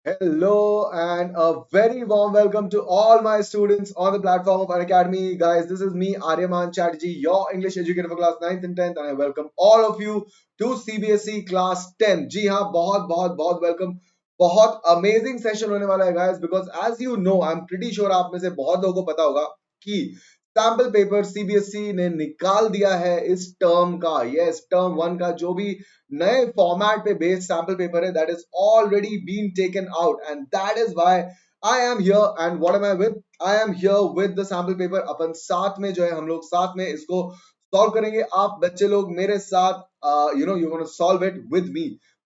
Hello and a very warm welcome to all my students on the platform of Unacademy. Guys, this is me, Aryaman Chatterjee, your English educator for class 9th and 10th, and I welcome all of you to CBSE class 10. जी हाँ, बहुत बहुत बहुत welcome. बहुत amazing session होने वाला है guys, because as you know, I'm pretty sure आप में से बहुत लोगों को पता होगा कि सैम्पल पेपर सीबीएसई ने निकाल दिया है इस टर्म का. यस, टर्म 1 का जो भी नए फॉर्मेट पे बेस्ड सैंपल पेपर है, that is already been taken out and that is why I am here. And what am I with? I am here with the sample paper. अपन साथ में जो है, हम लोग साथ में इसको सॉल्व करेंगे. आप बच्चे लोग मेरे साथ you gonna solve it with me.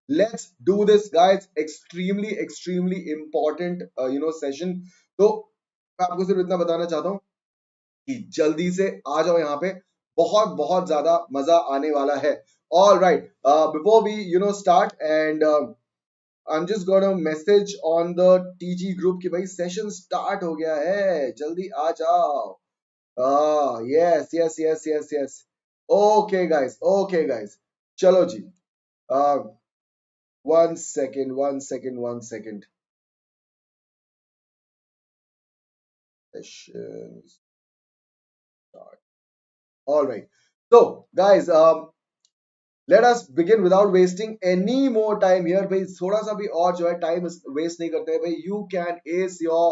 Let's do this guys. Extremely extremely important session. तो मैं आपको सिर्फ इतना बताना चाहता हूँ कि जल्दी से आ जाओ यहाँ पे. बहुत बहुत ज्यादा मजा आने वाला है. All right. Before we start, and I'm just gonna message on the TG group कि भाई session start हो गया है, जल्दी आ जाओ. Yes, yes, yes, yes, yes. Okay guys, okay guys. चलो जी. uh, 1 second, 1 second, 1 second. Session start. All right. So guys, let us begin without wasting any more time here. भाई थोड़ा सा भी और जो है टाइम वेस्ट नहीं करते हैं भाई. You can S your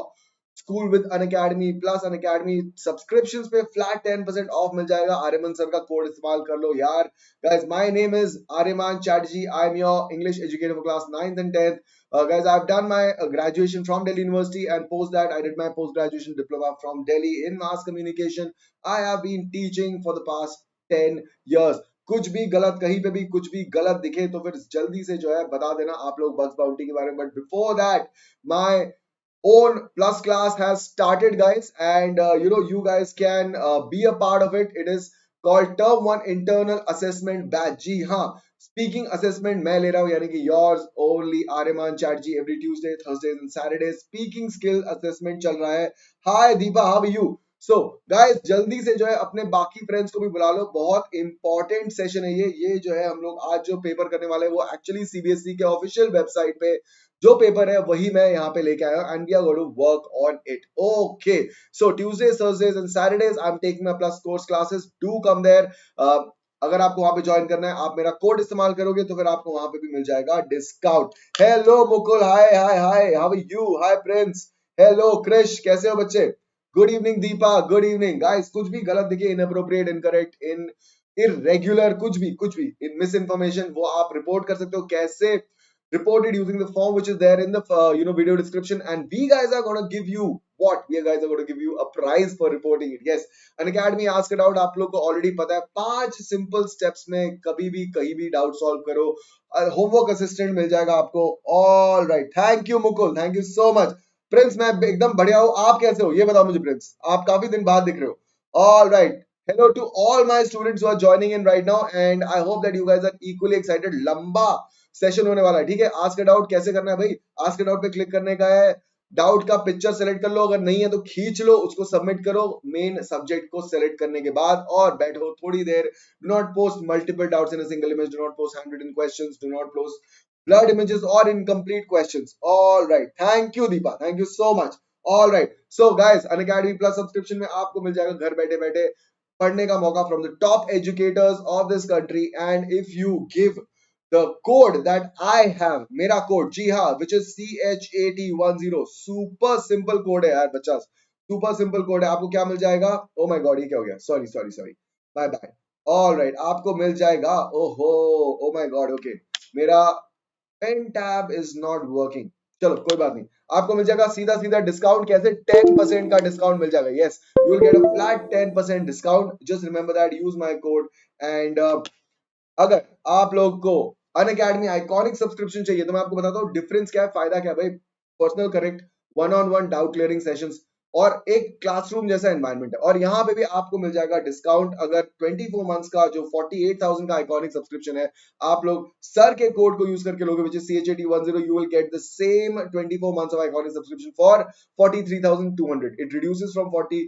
school with Unacademy plus Unacademy subscriptions पे फ्लैट 10% ऑफ मिल जाएगा. आर्यमन सर का कोड इस्तेमाल कर लो यार. Guys, my name is Aryaman Chatterjee. I am your English educator for class 9th and 10th. Guys, I've done my graduation from Delhi University, and post that I did my post graduation diploma from Delhi in mass communication. I have been teaching for the past 10 years. कुछ भी गलत, कहीं पे भी कुछ भी गलत दिखे तो फिर जल्दी से जो है बता देना आप लोग बग्स बाउंटी के बारे में. But before that, my own plus class has started guys, and you guys can be a part of it. It is called term 1 internal assessment batch. जी हाँ, स्पीकिंग असेसमेंट मैं ले रहा हूँ, यानी कि yours only Aryaman Chatterjee. Every Tuesday, Thursday and Saturday speaking skill assessment चल रहा है. Hi Deepa, how are you? So guys, जल्दी से जो है अपने बाकी फ्रेंड्स को भी बुला लो. बहुत इंपॉर्टेंट सेशन है ये जो है हम लोग आज जो पेपर करने वाले हैं वो एक्चुअली सीबीएसई के ऑफिशियल वेबसाइट पे जो पेपर है वही मैं यहाँ पे लेके आया हूँ, and we are going to work on it. Okay, so Tuesdays, Thursdays and Saturdays I am taking my plus course classes. Do come there. अगर आपको वहां पे ज्वाइन करना है, आप मेरा कोड इस्तेमाल करोगे तो फिर आपको वहां पे भी मिल जाएगा discount. Hello Mukul, hi hi hi, how are you? Hi Prince, hello Krish, कैसे हो बच्चे? Good evening Deepa, good evening. Guys, कुछ भी गलत दिखे, इनअप्रोप्रिएट, इनकरेक्ट, इन इरेगुलर, कुछ भी इन मिस इन्फॉर्मेशन, वो आप रिपोर्ट कर सकते हो. कैसे? Reported using the form which is there in the video description, and we guys are going to give you what? We guys are going to give you a prize for reporting it. Yes, Unacademy ask it out. आप लोग को already पता है. 5 simple steps में कभी भी कहीं भी doubt solve करो, homework assistant मिल जाएगा आपको. All right, thank you Mukul, thank you so much. Prince, मैं एकदम बढ़िया हूँ. आप कैसे हो ये बताओ मुझे प्रिंस, आप काफी दिन बाद दिख रहे हो. All right. Hello to all my students who are joining in right now, and I hope that you guys are equally excited. लंबा सेशन होने वाला है. ठीक है, आस्क इट आउट कैसे करना है भाई? आस्क इट आउट पे क्लिक करने का है. डाउट का पिक्चर सेलेक्ट कर लो, अगर नहीं है तो खींच लो, उसको सबमिट करो मेन सब्जेक्ट को सेलेक्ट करने के बाद, और बैठो थोड़ी देर. Do not post multiple doubts in a single image. Do not post hand written questions. Do not post blurred images और incomplete questions. All right, thank you Deepa, thank you so much. All right, so guys, Unacademy plus subscription में आपको मिल जाएगा घर बैठे बैठे पढ़ने का मौका from the top educators of this country. And if you give the code that I have, मेरा कोड, जी हाँ, which is CHAT10. Super simple code है यार बच्चा, सुपर सिंपल कोड है. आपको क्या मिल जाएगा? ओ माय गॉड, ये क्या हो गया? Sorry sorry sorry, bye bye. All right, आपको मिल जाएगा. ओहो, ओ माय गॉड, ओके, मेरा pen tab is not working. चलो कोई बात नहीं, आपको मिल जाएगा सीधा सीधा डिस्काउंट. कैसे? 10% का डिस्काउंट मिल जाएगा. Yes, you will get a flat 10% discount. Just remember that, use my code. And अगर आप लोग को अनअकैडमी आइकॉनिक सब्सक्रिप्शन चाहिए तो मैं आपको बताता हूँ डिफरेंस क्या है, फायदा क्या है भाई. Personal correct, one on one doubt clearing sessions, और एक क्लासरूम जैसा एनवायरनमेंट है. और यहाँ पे भी आपको मिल जाएगा डिस्काउंट. अगर 24 मंथ्स का जो 48,000 का आइकॉनिक सब्सक्रिप्शन है, आप लोग सर के कोड को यूज करके लोगे, which is CHAT10, you will get the same 24 months of iconic subscription for 43,200. It reduces from 40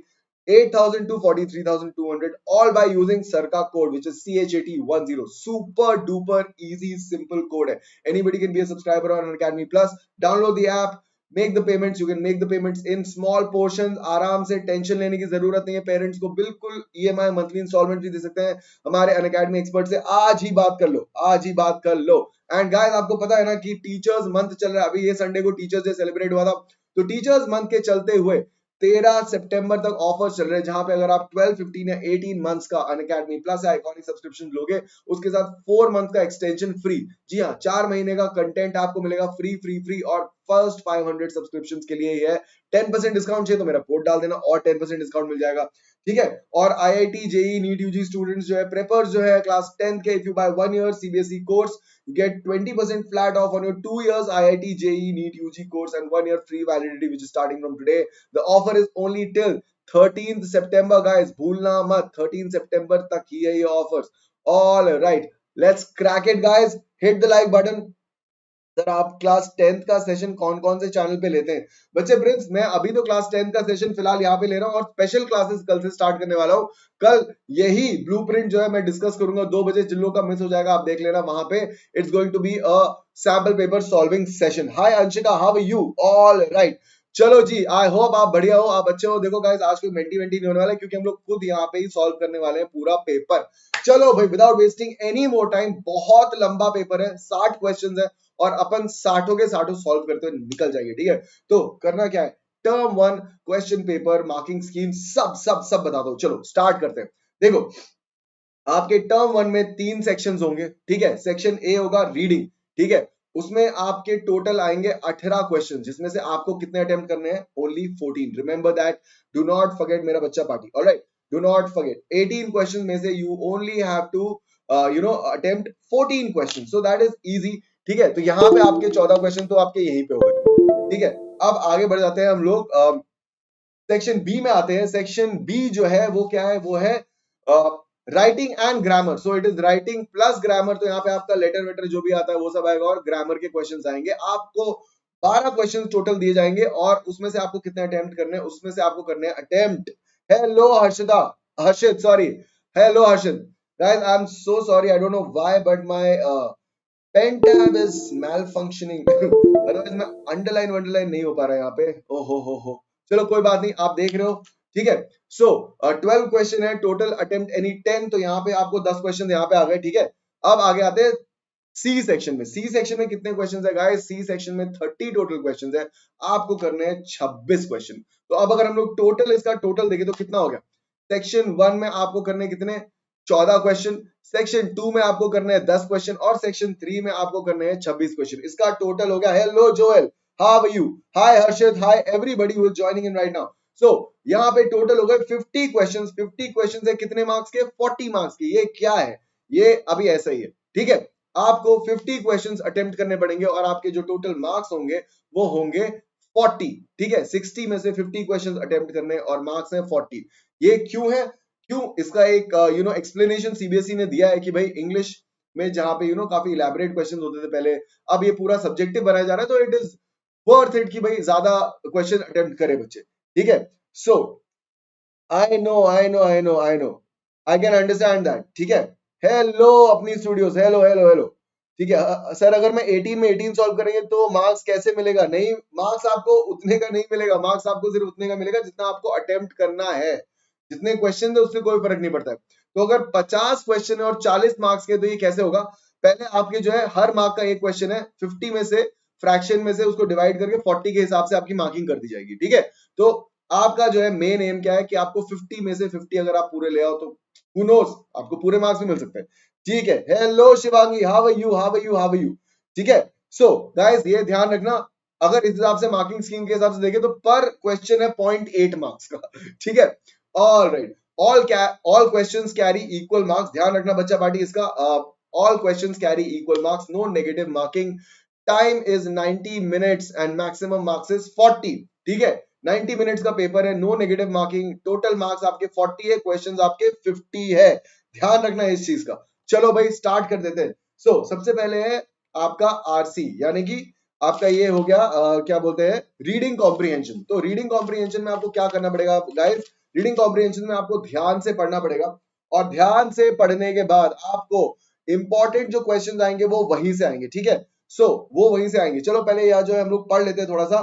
8,000 to 43,200, all by using Sarka code, which is CH8010. Super duper easy, simple code hai. Anybody can be a subscriber on Unacademy Plus. Download the app, make the payments. You can make the payments in small portions. आराम से tension लेने की जरूरत नहीं है. Parents को बिल्कुल EMI monthly instalment भी दे सकते हैं. हमारे Unacademy एक्सपर्ट से आज ही बात कर लो, आज ही बात कर लो. एंड गाइस, आपको पता है ना कि टीचर्स मंथ चल रहा है. अभी ये संडे को टीचर्स डे सेलिब्रेट हुआ था, तो टीचर्स मंथ के चलते हुए 13 सितंबर तक ऑफर चल रहे हैं, जहां पे अगर आप 12, 15 या 18 मंथ्स का अनअकैडमी प्लस या आइकॉनिक सब्सक्रिप्शन लोगे, उसके साथ 4 मंथ का एक्सटेंशन फ्री. जी हाँ, 4 महीने का कंटेंट आपको मिलेगा फ्री फ्री फ्री. और फर्स्ट 500 सब्सक्रिप्शन के लिए ये है 10% डिस्काउंट. चाहिए तो मेरा कोड डाल देना और 10% डिस्काउंट मिल जाएगा. ठीक है. और IIT, JEE, NEET, UG students जो है, प्रेपर्स जो है क्लास 10 के, if you buy 1 year CBSE course, you get 20% flat off on your 2 years IIT, JEE, NEET, UG course and 1 year free validity, which is starting from today. The offer is only till 13th September, guys. भूलना मत, 13th September तक ही है ये offers. All right, let's crack it, guys. Hit the like button. Sir, आप class 10th का session कौन कौन से चैनल पे लेते हैं? बच्चे प्रिंस, मैं अभी तो क्लास 10th का सेशन फिलहाल यहाँ पे ले रहा हूँ और स्पेशल क्लासेस कल से स्टार्ट करने वाला हूँ. कल यही ब्लूप्रिंट जो है मैं डिस्कस करूंगा 2 बजे. जिन लोगों का मिस हो जाएगा आप देख लेना वहां पे. It's going to be a sample paper solving session. Hi Anshika, how are you? All right, चलो जी, आई होप आप बढ़िया हो, आप अच्छे हो. देखो गाइस, आज कोई मेंटी वेंटी नहीं होने वाला है, क्योंकि हम लोग खुद यहाँ पे ही सॉल्व करने वाले हैं पूरा पेपर. चलो भाई, without wasting any more time, बहुत लंबा पेपर है, 60 क्वेश्चंस है और अपन 60 के 60 सॉल्व करते हुए निकल जाएंगे. ठीक है, तो करना क्या है, term 1 question paper, marking scheme, सब सब सब बता दो. चलो स्टार्ट करते हैं. देखो, आपके टर्म 1 में 3 सेक्शंस होंगे. ठीक है, सेक्शन ए होगा रीडिंग. ठीक है, उसमें आपके टोटल आएंगे 18 क्वेश्चन, जिसमें से आपको कितने अटेम्प्ट करने हैं? Only 14. Remember that, do not forget मेरा बच्चा party. Alright, do not forget 18 question में से you only have to attempt 14 question, so that is easy. ठीक है, तो यहाँ पे आपके 14 क्वेश्चन तो आपके यहीं पे हो गए. ठीक है, अब आगे बढ़ जाते हैं हम लोग. सेक्शन बी में आते हैं. सेक्शन बी जो है वो क्या है? वो है writing and grammar. So it is writing plus grammar. तो यहाँ पे आपका लेटर वेटर जो भी आता है वो सब आएगा और ग्रामर के क्वेश्चंस आएंगे. आपको 12 क्वेश्चन टोटल दिए जाएंगे और उसमें से आपको कितने अटेम्प्ट करने हैं? उसमें से आपको करने हैं attempt. Hello Harshita, Harshit, sorry, hello Harshit. Guys, I am so sorry, I don't know why but my pen tab is malfunctioning. Otherwise मैं अंडरलाइन वंडरलाइन नहीं हो पा रहा है यहाँ पे. ओ हो. चलो कोई बात नहीं, आप देख रहे हो. ठीक है, सो 12 क्वेश्चन है टोटल, अटेम्प्ट एनी 10. तो यहाँ पे आपको 10 क्वेश्चन यहाँ पे आ गए. ठीक है, अब आगे आते हैं सी सेक्शन में. सी सेक्शन में कितने क्वेश्चन है गाइस? सी सेक्शन में 30 टोटल क्वेश्चन है. आपको करने हैं 26 क्वेश्चन. तो अब अगर हम लोग टोटल इसका टोटल देखें तो कितना हो गया? सेक्शन 1 में आपको करने कितने? 14 क्वेश्चन. सेक्शन 2 में आपको करने हैं 10 क्वेश्चन और सेक्शन 3 में आपको करने हैं 26 क्वेश्चन. इसका टोटल हो गया. Hello Joel, how are you? Hi Harshit, hi everybody who is joining in right now. So यहाँ पे टोटल हो गए 50 क्वेश्चंस. 50 क्वेश्चंस है कितने मार्क्स के? 40 मार्क्स के. ये क्या है? ये अभी ऐसा ही है. ठीक है, आपको 50 क्वेश्चंस अटेम्प्ट करने पड़ेंगे और आपके जो टोटल मार्क्स होंगे वो होंगे 40. ठीक है, 60 में से 50 क्वेश्चंस अटेम्प्ट करने और मार्क्स है 40. ये क्यों है? क्यों? इसका एक एक्सप्लेनेशन सीबीएसई ने दिया है कि भाई इंग्लिश में जहां पे काफी इलैबोरेट क्वेश्चंस होते थे पहले, अब ये पूरा सब्जेक्टिव बनाया जा रहा है, तो इट इज वर्थ इट कि भाई ज्यादा क्वेश्चन अटेम्प्ट करे बच्चे. ठीक है, so I know, I can understand that. ठीक है, हेलो अपनी स्टूडियोज, हेलो. ठीक है सर, अगर मैं 18 में 18 सॉल्व करेंगे तो मार्क्स कैसे मिलेगा? नहीं, मार्क्स आपको उतने का नहीं मिलेगा. मार्क्स आपको सिर्फ उतने का मिलेगा जितना आपको अटेम्प्ट करना है. जितने क्वेश्चन है उससे कोई फर्क नहीं पड़ता है. तो अगर 50 क्वेश्चन है और 40 मार्क्स के, तो ये कैसे होगा? पहले आपके जो है हर मार्क का एक क्वेश्चन है, 50 में से फ्रैक्शन में से उसको डिवाइड करके 40 के हिसाब से आपकी मार्किंग कर दी जाएगी. ठीक है, तो आपका जो है मेन एम क्या है कि आपको 50 में से 50 अगर आप पूरे ले आओ तो who knows, आपको पूरे मार्क्स भी मिल सकते हैं. ठीक है, hello Shivangi, how are you? ठीक है, सो गाइस ये ध्यान रखना, अगर इस हिसाब से मार्किंग स्कीम के हिसाब से देखें तो पर क्वेश्चन है 0.8 मार्क्स का. ठीक है, all right, all questions carry equal marks. ध्यान रखना बच्चा पार्टी इसका, all questions carry equal marks, no negative marking. Time is 90 minutes and maximum marks is 40. ठीक है, 90 मिनट्स का पेपर है, no negative marking. Total marks आपके 40 है, क्वेश्चंस आपके 50 है. ध्यान रखना इस चीज का. चलो भाई स्टार्ट कर देते हैं. सो सबसे पहले है आपका आरसी, यानी कि आपका ये हो गया क्या बोलते हैं, रीडिंग कॉम्प्रिहेंशन. तो रीडिंग कॉम्प्रिहेंशन में आपको क्या करना पड़ेगा गाइस? रीडिंग कॉम्प्रिहेंशन में आपको ध्यान से पढ़ना पड़ेगा, और ध्यान से पढ़ने के बाद आपको इंपॉर्टेंट जो क्वेश्चन आएंगे वो वहीं से आएंगे, ठीक है। वो वहीं से आएंगे। चलो पहले यहाँ जो है हम लोग पढ़ लेते हैं थोड़ा सा।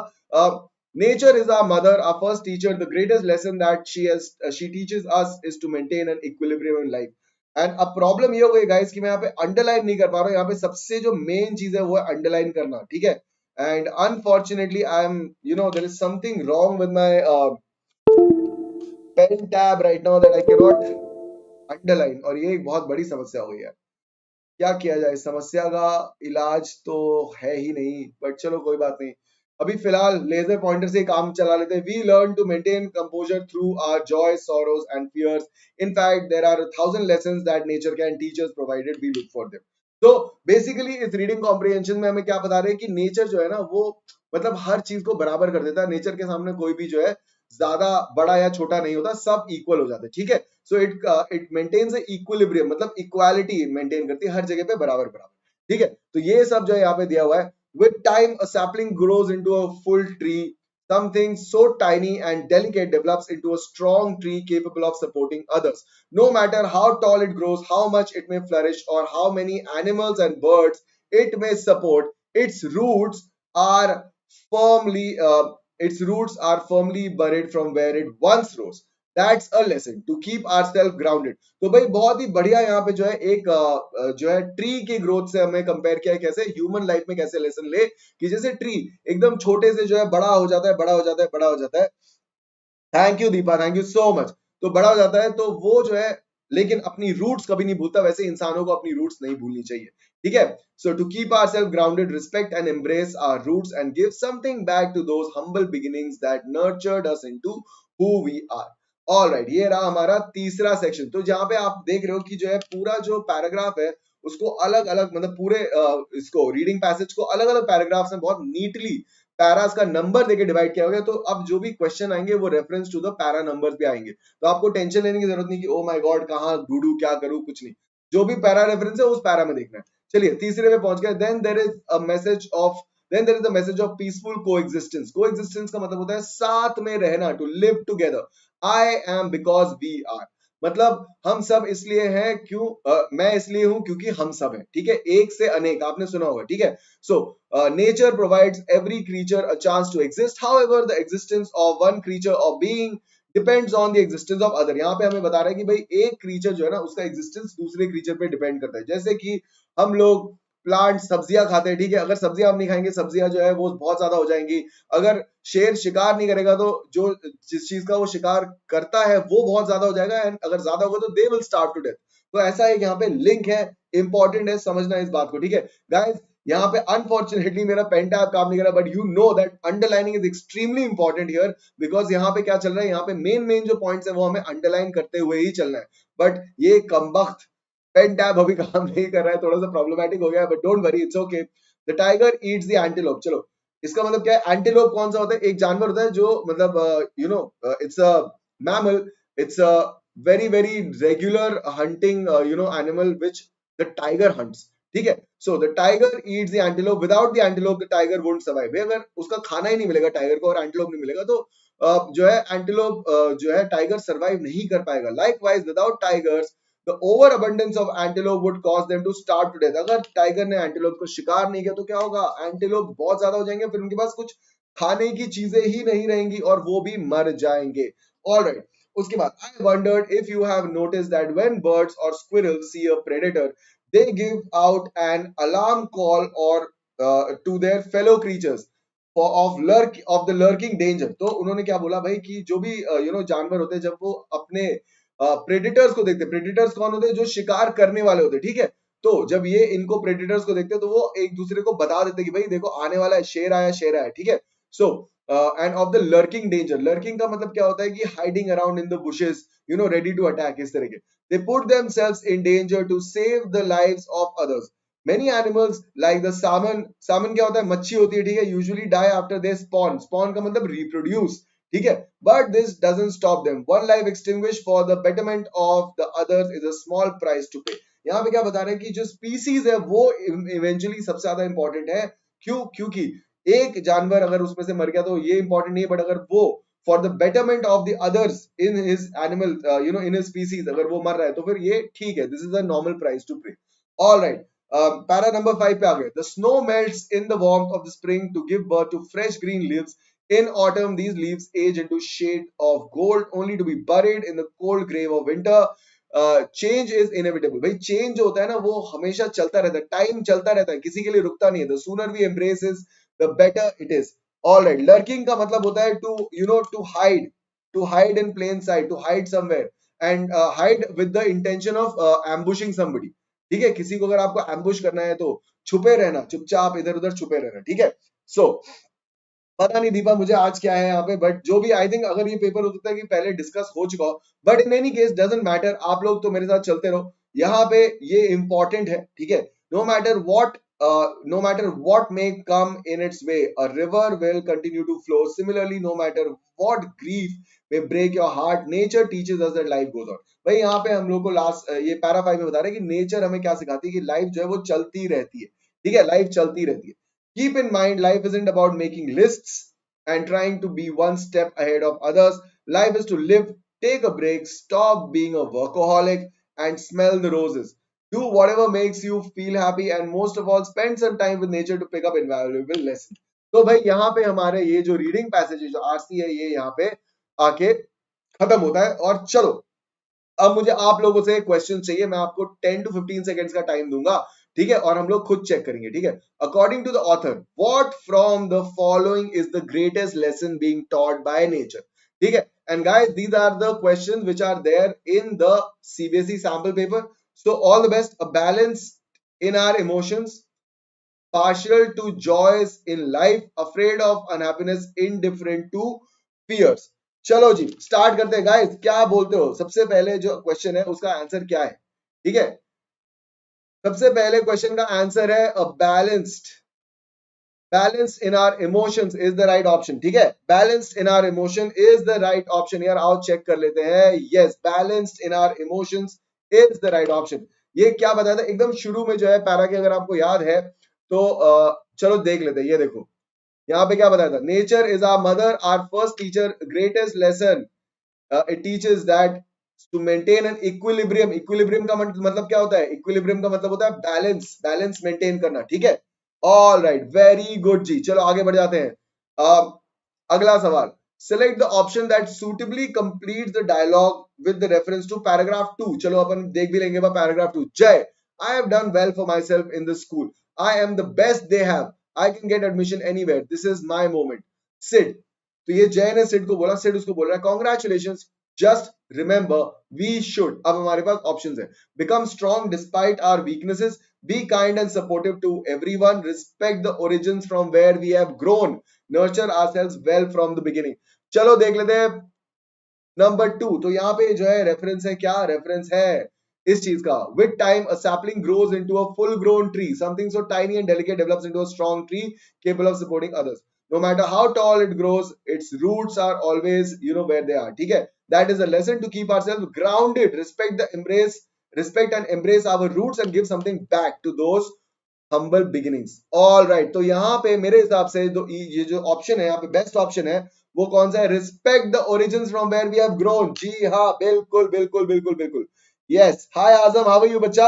Nature is our mother, our first teacher, the greatest lesson that she teaches us is to maintain an equilibrium in life. And अब प्रॉब्लम ये हो गई गाइस कि मैं यहाँ पे अंडरलाइन नहीं कर पा रहा हूँ। यहाँ पे सबसे जो मेन चीज है वो है अंडरलाइन करना, ठीक है। And unfortunately I am there is something wrong with my pen tab right now that I can not underline, और ये एक बहुत बड़ी समस्या हो गई है। क्या किया जाए, समस्या का इलाज तो है ही नहीं, बट चलो कोई बात नहीं। अभी फिलहाल लेजर पॉइंटर से काम चला लेते हैं। We learn to maintain composure through our joy, sorrows and fears. In fact there are 1000 lessons that nature can teach us provided we look for them. तो बेसिकली इस रीडिंग कॉम्प्रिहेंशन में हमें क्या बता रहे हैं कि नेचर जो है ना वो मतलब हर चीज को बराबर कर देता है। नेचर के सामने कोई भी जो है ज्यादा बड़ा या छोटा नहीं होता, सब इक्वल हो जाते हैं, ठीक है। सो इट मेंटेन्स इक्विलिब्रियम, मतलब इक्वालिटी मेंटेन करती है हर जगह पे बराबर बराबर, ठीक है। तो ये सब जो है यहाँ पे दिया हुआ है। With time a sapling grows into a full tree, something so tiny and delicate develops into a strong tree capable of supporting others. No matter how tall it grows, how much it may flourish, or how many animals and birds it may support, its roots are firmly buried from where it once rose. That's a lesson to keep ourselves grounded. तो भाई बहुत ही बढ़िया यहाँ पे जो है एक जो है ट्री की ग्रोथ से हमें कंपेयर किया है, कैसे ह्यूमन लाइफ में कैसे लेसन ले कि जैसे ट्री एकदम छोटे से जो है बड़ा हो जाता है, बड़ा हो जाता है, बड़ा हो जाता है। Thank you Deepa, thank you so much. तो बड़ा हो जाता है तो वो जो है लेकिन अपनी रूट्स कभी नहीं भूलता, वैसे इंसानों को अपनी रूट्स नहीं भूलनी चाहिए, ठीक है। So to keep ourselves grounded, respect and embrace our roots and give something back to those humble beginnings that nurtured us into who we are. Alright, ये रहा हमारा तीसरा सेक्शन। तो जहां पे आप देख रहे हो कि जो है पूरा जो पैराग्राफ है उसको अलग अलग मतलब पूरे इसको रीडिंग पैसेज को अलग अलग पैराग्राफ्स में बहुत नीटली पैरास का नंबर देके डिवाइड किया गया। तो अब जो भी क्वेश्चन आएंगे वो reference to the para numbers पे आएंगे। तो आपको टेंशन लेने की जरूरत नहीं कि ओ माय गॉड कहां ढूंढूं क्या करूं, कुछ नहीं। जो भी पैरा रेफरेंस है उस पैरा में देखना है। चलिए तीसरे में पहुंच गए। Then there is a message of peaceful coexistence. Coexistence का मतलब होता है साथ में रहना, to live together. I am because we are, मतलब हम सब इसलिए हैं क्यों मैं इसलिए हूं क्योंकि हम सब हैं, ठीक है। एक से अनेक आपने सुना होगा, ठीक है। सो nature provides every creature a chance to exist. However, the existence of one creature or being depends on the existence of other. यहाँ पे हमें बता रहा है कि भाई एक creature जो है ना उसका existence दूसरे creature पे depend करता है। जैसे कि हम लोग प्लांट सब्जियां खाते हैं, ठीक है। अगर सब्जियां हम नहीं खाएंगे सब्जियां जो है वो बहुत ज्यादा हो जाएंगी। अगर शेर शिकार नहीं करेगा तो जो जिस चीज का वो शिकार करता है वो बहुत ज्यादा हो जाएगा, एंड अगर ज्यादा होगा तो they will starve to death. तो ऐसा एक यहाँ पे लिंक है, इंपॉर्टेंट है समझना इस बात को, ठीक है गाइस। यहाँ पे अनफॉर्चुनेटली मेरा पेन टैब काम नहीं कर रहा, but you know that underlining is extremely important here, because यहाँ पे क्या चल रहा है, यहाँ पे मेन जो पॉइंट्स है वो हमें अंडरलाइन करते हुए ही चलना है। बट ये कमबख्त पेन टैब अभी काम नहीं कर रहा है, थोड़ा सा प्रॉब्लमेटिक हो गया है, but don't worry it's okay. The tiger eats the antelope. चलो इसका मतलब क्या है, एंटीलोप कौन सा होता है, एक जानवर होता है जो मतलब it's a mammal, it's a very very regular hunting animal which the tiger hunts, ठीक है। So the tiger eats the antelope, without the antelope the tiger won't survive. अगर उसका खाना ही नहीं मिलेगा टाइगर को और एंटीलोप नहीं मिलेगा तो जो है एंटीलोप जो है टाइगर सर्वाइव नहीं कर पाएगा। Likewise without tigers the overabundance of antelope would cause them to starve to death. अगर टाइगर ने एंटीलोप को शिकार नहीं किया तो क्या होगा, एंटीलोप बहुत ज्यादा हो जाएंगे, फिर उनके पास कुछ खाने की चीजें ही नहीं रहेंगी और वो भी मर जाएंगे। ऑलराइट, उसके बाद I wondered if you have noticed that when birds or squirrels see a predator, they give out an alarm call or to their fellow creatures of the lurking danger. तो उन्होंने क्या बोला भाई कि जो भी जानवर होते हैं जब वो अपने प्रेडिटर्स को देखते हैं, प्रेडिटर्स कौन होते हैं, जो शिकार करने वाले होते हैं, ठीक है। तो जब ये इनको प्रेडिटर्स को देखते हैं तो वो एक दूसरे को बता देते हैं कि भाई देखो आने वाला है, शेर आया, शेर आया, ठीक है। So end of the lurking danger, lurking का मतलब क्या होता है कि hiding around in the bushes, ready to attack, इस तरह के। They put themselves in danger to save the lives of others. Many animals like the salmon, salmon क्या होता है, मच्छी होती है, ठीक है, usually die after they spawn, spawn का मतलब reproduce, ठीक है। But this doesn't stop them. One life extinguished for the betterment of the others is a small price to pay. यहाँ पे क्या बता रहे हैं कि जो स्पीसीज है वो इवेंचुअली सबसे ज्यादा इंपॉर्टेंट है। क्यों? क्योंकि एक जानवर अगर उसमें से मर गया तो ये इंपॉर्टेंट नहीं है, बट अगर वो for the betterment of the others in his animal in his species, अगर वो मर रहा है तो फिर ये ठीक है, this is a normal price to pay. Alright, para number 5 पे आ गए। The snow melts in the warmth of the spring to give birth to fresh green leaves. In autumn, these leaves age into shade of gold, only to be buried in the cold grave of winter. Change is inevitable. भाई change जो होता है ना वो हमेशा चलता रहता है, टाइम चलता रहता है, किसी के लिए रुकता नहीं है। The sooner we embrace it, the better it is. All right. Lurking का मतलब होता है to hide in plain sight, to hide somewhere, and hide with the intention of ambushing somebody. ठीक है, किसी को अगर आपको ambush करना है तो छुपे रहना, चुपचाप इधर उधर छुपे रहना। ठीक है, so पता नहीं दीपा मुझे आज क्या है यहाँ पे, बट जो भी आई थिंक अगर ये पेपर होता है कि पहले डिस्कस हो चुका हो, but in any case doesn't matter, आप लोग तो मेरे साथ चलते रहो। यहाँ पे ये इंपॉर्टेंट है, ठीक है। No matter what may come in its way, a river will continue to flow. Similarly, no matter what grief may break your heart, nature teaches us that life goes on. भाई यहाँ पे हम लोग को last ये para 5 में बता रहे हैं कि नेचर हमें क्या सिखाती है कि लाइफ जो है वो चलती रहती है। ठीक है, लाइफ चलती रहती है। Keep in mind, life isn't about making lists and trying to be one step ahead of others. Life is to live, take a break, stop being a workaholic, and smell the roses. Do whatever makes you feel happy, and most of all, spend some time with nature to pick up invaluable lessons. तो भाई यहाँ पे हमारे ये जो reading passage जो RC है ये यहाँ पे आके खत्म होता है। और चलो अब मुझे आप लोगों से क्वेश्चन चाहिए, मैं आपको 10 to 15 सेकेंड्स का टाइम दूंगा। ठीक है, और हम लोग खुद चेक करेंगे। ठीक है, according to the author, what from the following is the greatest lesson being taught by nature. ठीक है, and guys these are the questions which are there in the CBSE sample paper. So all the best. A balance in our emotions, partial to joys in life, afraid of unhappiness, indifferent to fears। चलो जी start करते हैं guys, क्या बोलते हो? सबसे पहले जो question है उसका आंसर क्या है? ठीक है, सबसे पहले क्वेश्चन का आंसर है a balanced in our emotions is the right option. ठीक है, balanced in our emotion is the right option. यार आओ चेक कर लेते हैं। Yes, balanced in our emotions is the right option. ये क्या बताया था एकदम शुरू में जो है पैरा के, अगर आपको याद है तो चलो देख लेते हैं। ये देखो यहाँ पे क्या बताया था, nature is our mother, our first teacher, greatest lesson it teaches that to maintain an equilibrium. Equilibrium का मतलब क्या होता है? इक्विलिब्रियम का मतलब होता है बैलेंस मेंटेन करना। ठीक है, ऑल राइट, वेरी गुड जी। चलो आगे बढ़ जाते हैं। अगला सवाल, select the option that suitably completes the dialogue with the reference to paragraph 2। चलो अपन देख भी लेंगे पैराग्राफ 2। जय, I have done well for myself in this school. I am the best they have. I can get admission anywhere. This is my moment. Sid, तो ये जय ने सिड को बोला, सिड उसको बोल रहा है congratulations, just remember we should। अब हमारे पास ऑप्शंस है, become strong despite our weaknesses, be kind and supportive to everyone, respect the origins from where we have grown, nurture ourselves well from the beginning। चलो देख लेते हैं number 2। तो यहाँ पे जो है रेफरेंस है, क्या रेफरेंस है इस चीज का? With time a sapling grows into a full grown tree, something so tiny and delicate develops into a strong tree capable of supporting others। No matter how tall it grows, its roots are always where they are। ठीक है, that is a lesson to keep ourselves grounded, respect and embrace our roots and give something back to those humble beginnings। All right, तो यहाँ पे मेरे हिसाब से ये जो ऑप्शन है यहाँ पे बेस्ट ऑप्शन है वो कौन सा है? Respect the origins from where we have grown. जी हाँ, बिल्कुल बिल्कुल बिल्कुल बिल्कुल। Yes, hi Azam, how are you बच्चा?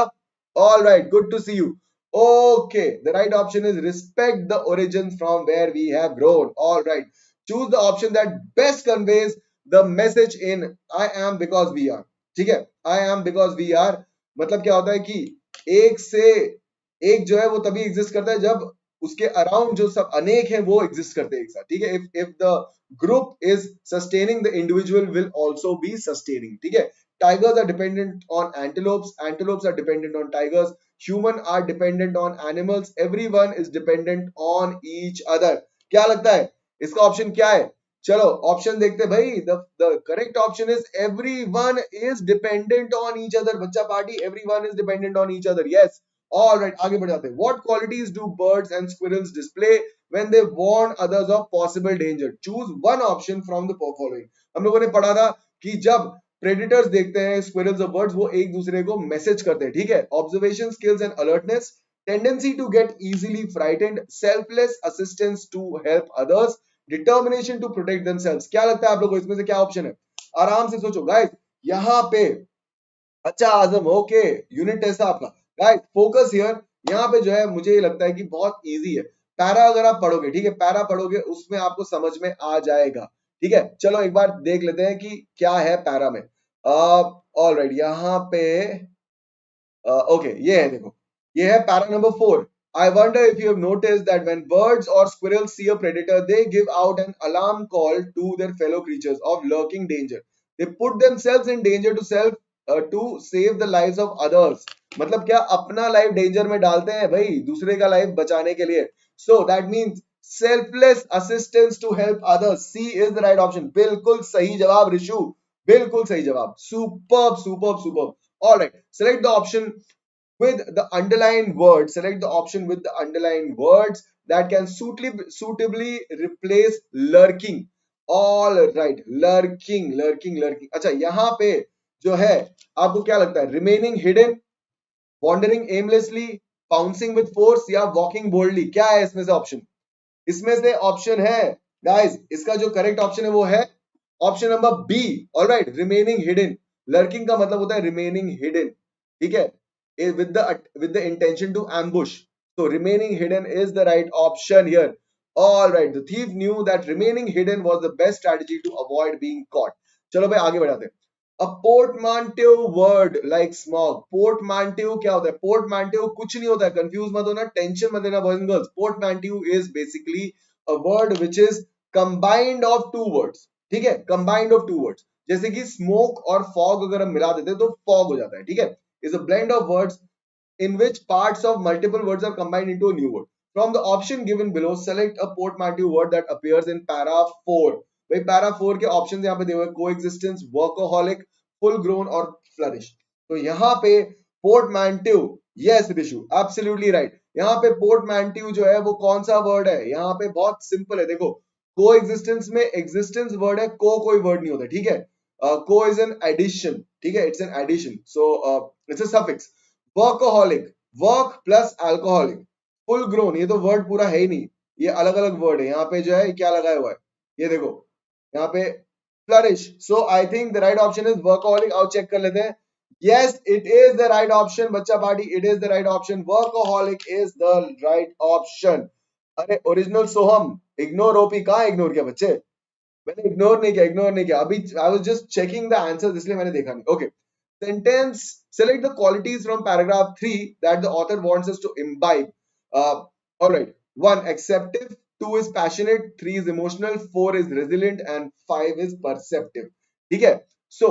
All right, good to see you. Okay, the right option is respect the origins from where we have grown. All right, choose the option that best conveys the message in I am because we are. ठीक है, I am because we are मतलब क्या होता है कि एक से एक जो है वो तभी एग्जिस्ट करता है जब उसके अराउंड जो सब अनेक हैं वो एग्जिस्ट करते हैं एक साथ। ठीक है, if the group is sustaining, the individual will also be sustaining. ठीक है, tigers are dependent on antelopes are dependent on tigers, human are dependent on animals, everyone is dependent on each other। क्या लगता है इसका option क्या है? चलो option देखते भाई। The correct option is everyone is dependent on each other। बच्चा party, everyone is dependent on each other। yes, all right, आगे बढ़ जाते हैं। What qualities do birds and squirrels display when they warn others of possible danger? Choose one option from the following। हम लोगों ने पढ़ा था कि जब प्रेडिटर्स देखते हैं स्क्विरल्स और बर्ड्स, वो एक दूसरे को मैसेज करते हैं। ठीक है, observation skills and alertness, tendency to get easily frightened, selfless assistance to help others, determination to protect themselves. क्या लगता है आप लोगों को इसमें से क्या ऑप्शन है? आराम से सोचो गाइस। यहाँ पे अच्छा आजम, ओके, यूनिट टेस्ट है आपका। Guys focus here. यहाँ पे जो है मुझे ये लगता है कि बहुत इजी है। पैरा अगर आप पढ़ोगे, ठीक है, पैरा पढ़ोगे उसमें आपको समझ में आ जाएगा। ठीक है, चलो एक बार देख लेते हैं कि क्या है पैरा में। ऑलराइट, यहाँ पे ओके, ये है, देखो, ये है para number 4। I wonder if you have noticed that when birds or squirrels see a predator, they give out an alarm call to their fellow creatures of lurking danger. They put themselves in danger to save the lives of others. मतलब क्या अपना life danger में डालते हैं भाई, दूसरे का life बचाने के लिए। So that means selfless assistance to help others. C is the right option. बिल्कुल सही जवाब ऋषु, बिल्कुल सही जवाब। Superb, superb, superb. All right, select the option with the underlined words. Select the option with the underlined words that can suitably replace lurking. All right, lurking, lurking, lurking. अच्छा, यहाँ पे जो है आपको क्या लगता है? Remaining hidden, wandering aimlessly, pouncing with force या walking boldly? क्या है इसमें से ऑप्शन? इसमें से ऑप्शन है गाइस, इसका जो करेक्ट ऑप्शन है वो है option number B. Alright, remaining hidden. Lurking का मतलब होता है रिमेनिंग हिडन, ठीक है, with the intention to ambush. So remaining hidden is the right option here. All right, the thief knew that remaining hidden was the best strategy to avoid being caught. चलो भाई आगे बढ़ाते हैं। A portmanteau word like smog. Portmanteau क्या होता है? Portmanteau कुछ नहीं होता है, कंफ्यूज मत होना, टेंशन मत लेना boys and girls. Portmanteau is basically a word which is combined of two words. ठीक है, combined of two words, जैसे कि smoke और fog अगर हम मिला देते हैं तो fog हो जाता है। ठीक है, is a blend of words in which parts of multiple words are combined into a new word. From the option given below, select a portmanteau word that appears in para 4. भाई para 4 के option यहाँ पे दिए हुए, coexistence, workaholic, full grown और flourish. तो यहाँ पे पोर्टमैंटिव, यस ऋषु, एब्सोल्युटली राइट। यहाँ पे पोर्टमैंटिव जो है वो कौन सा वर्ड है? यहाँ पे बहुत सिंपल है, देखो, कोएग्जिस्टेंस में एग्जिस्टेंस वर्ड है, कोई वर्ड नहीं होता, ठीक है। को इज एन एडिशन, ठीक है, it's an addition, so it's a suffix. Workaholic, work plus alcoholic. Full grown, ये तो वर्ड पूरा है ही नहीं, ये अलग अलग वर्ड है। यहाँ पे जो है क्या लगाया हुआ है, ये देखो यहाँ पे flourish. So I think the right option is workaholic. आओ चेक कर लेते हैं। Yes, it is the right option बच्चा party, it is the right option. Workaholic is the right option. अरे ओरिजिनल सोहम, इग्नोर ओपी कहाँ इग्नोर किया बच्चे? मैंने इग्नोर नहीं किया, इग्नोर नहीं किया, अभी I was just checking the answers, इसलिए मैंने देखा नहीं। Okay, sentence, select the qualities from paragraph 3 that the author wants us to imbibe. All right, 1 acceptive, 2 is passionate, 3 is emotional, 4 is resilient and 5 is perceptive. ठीक है, so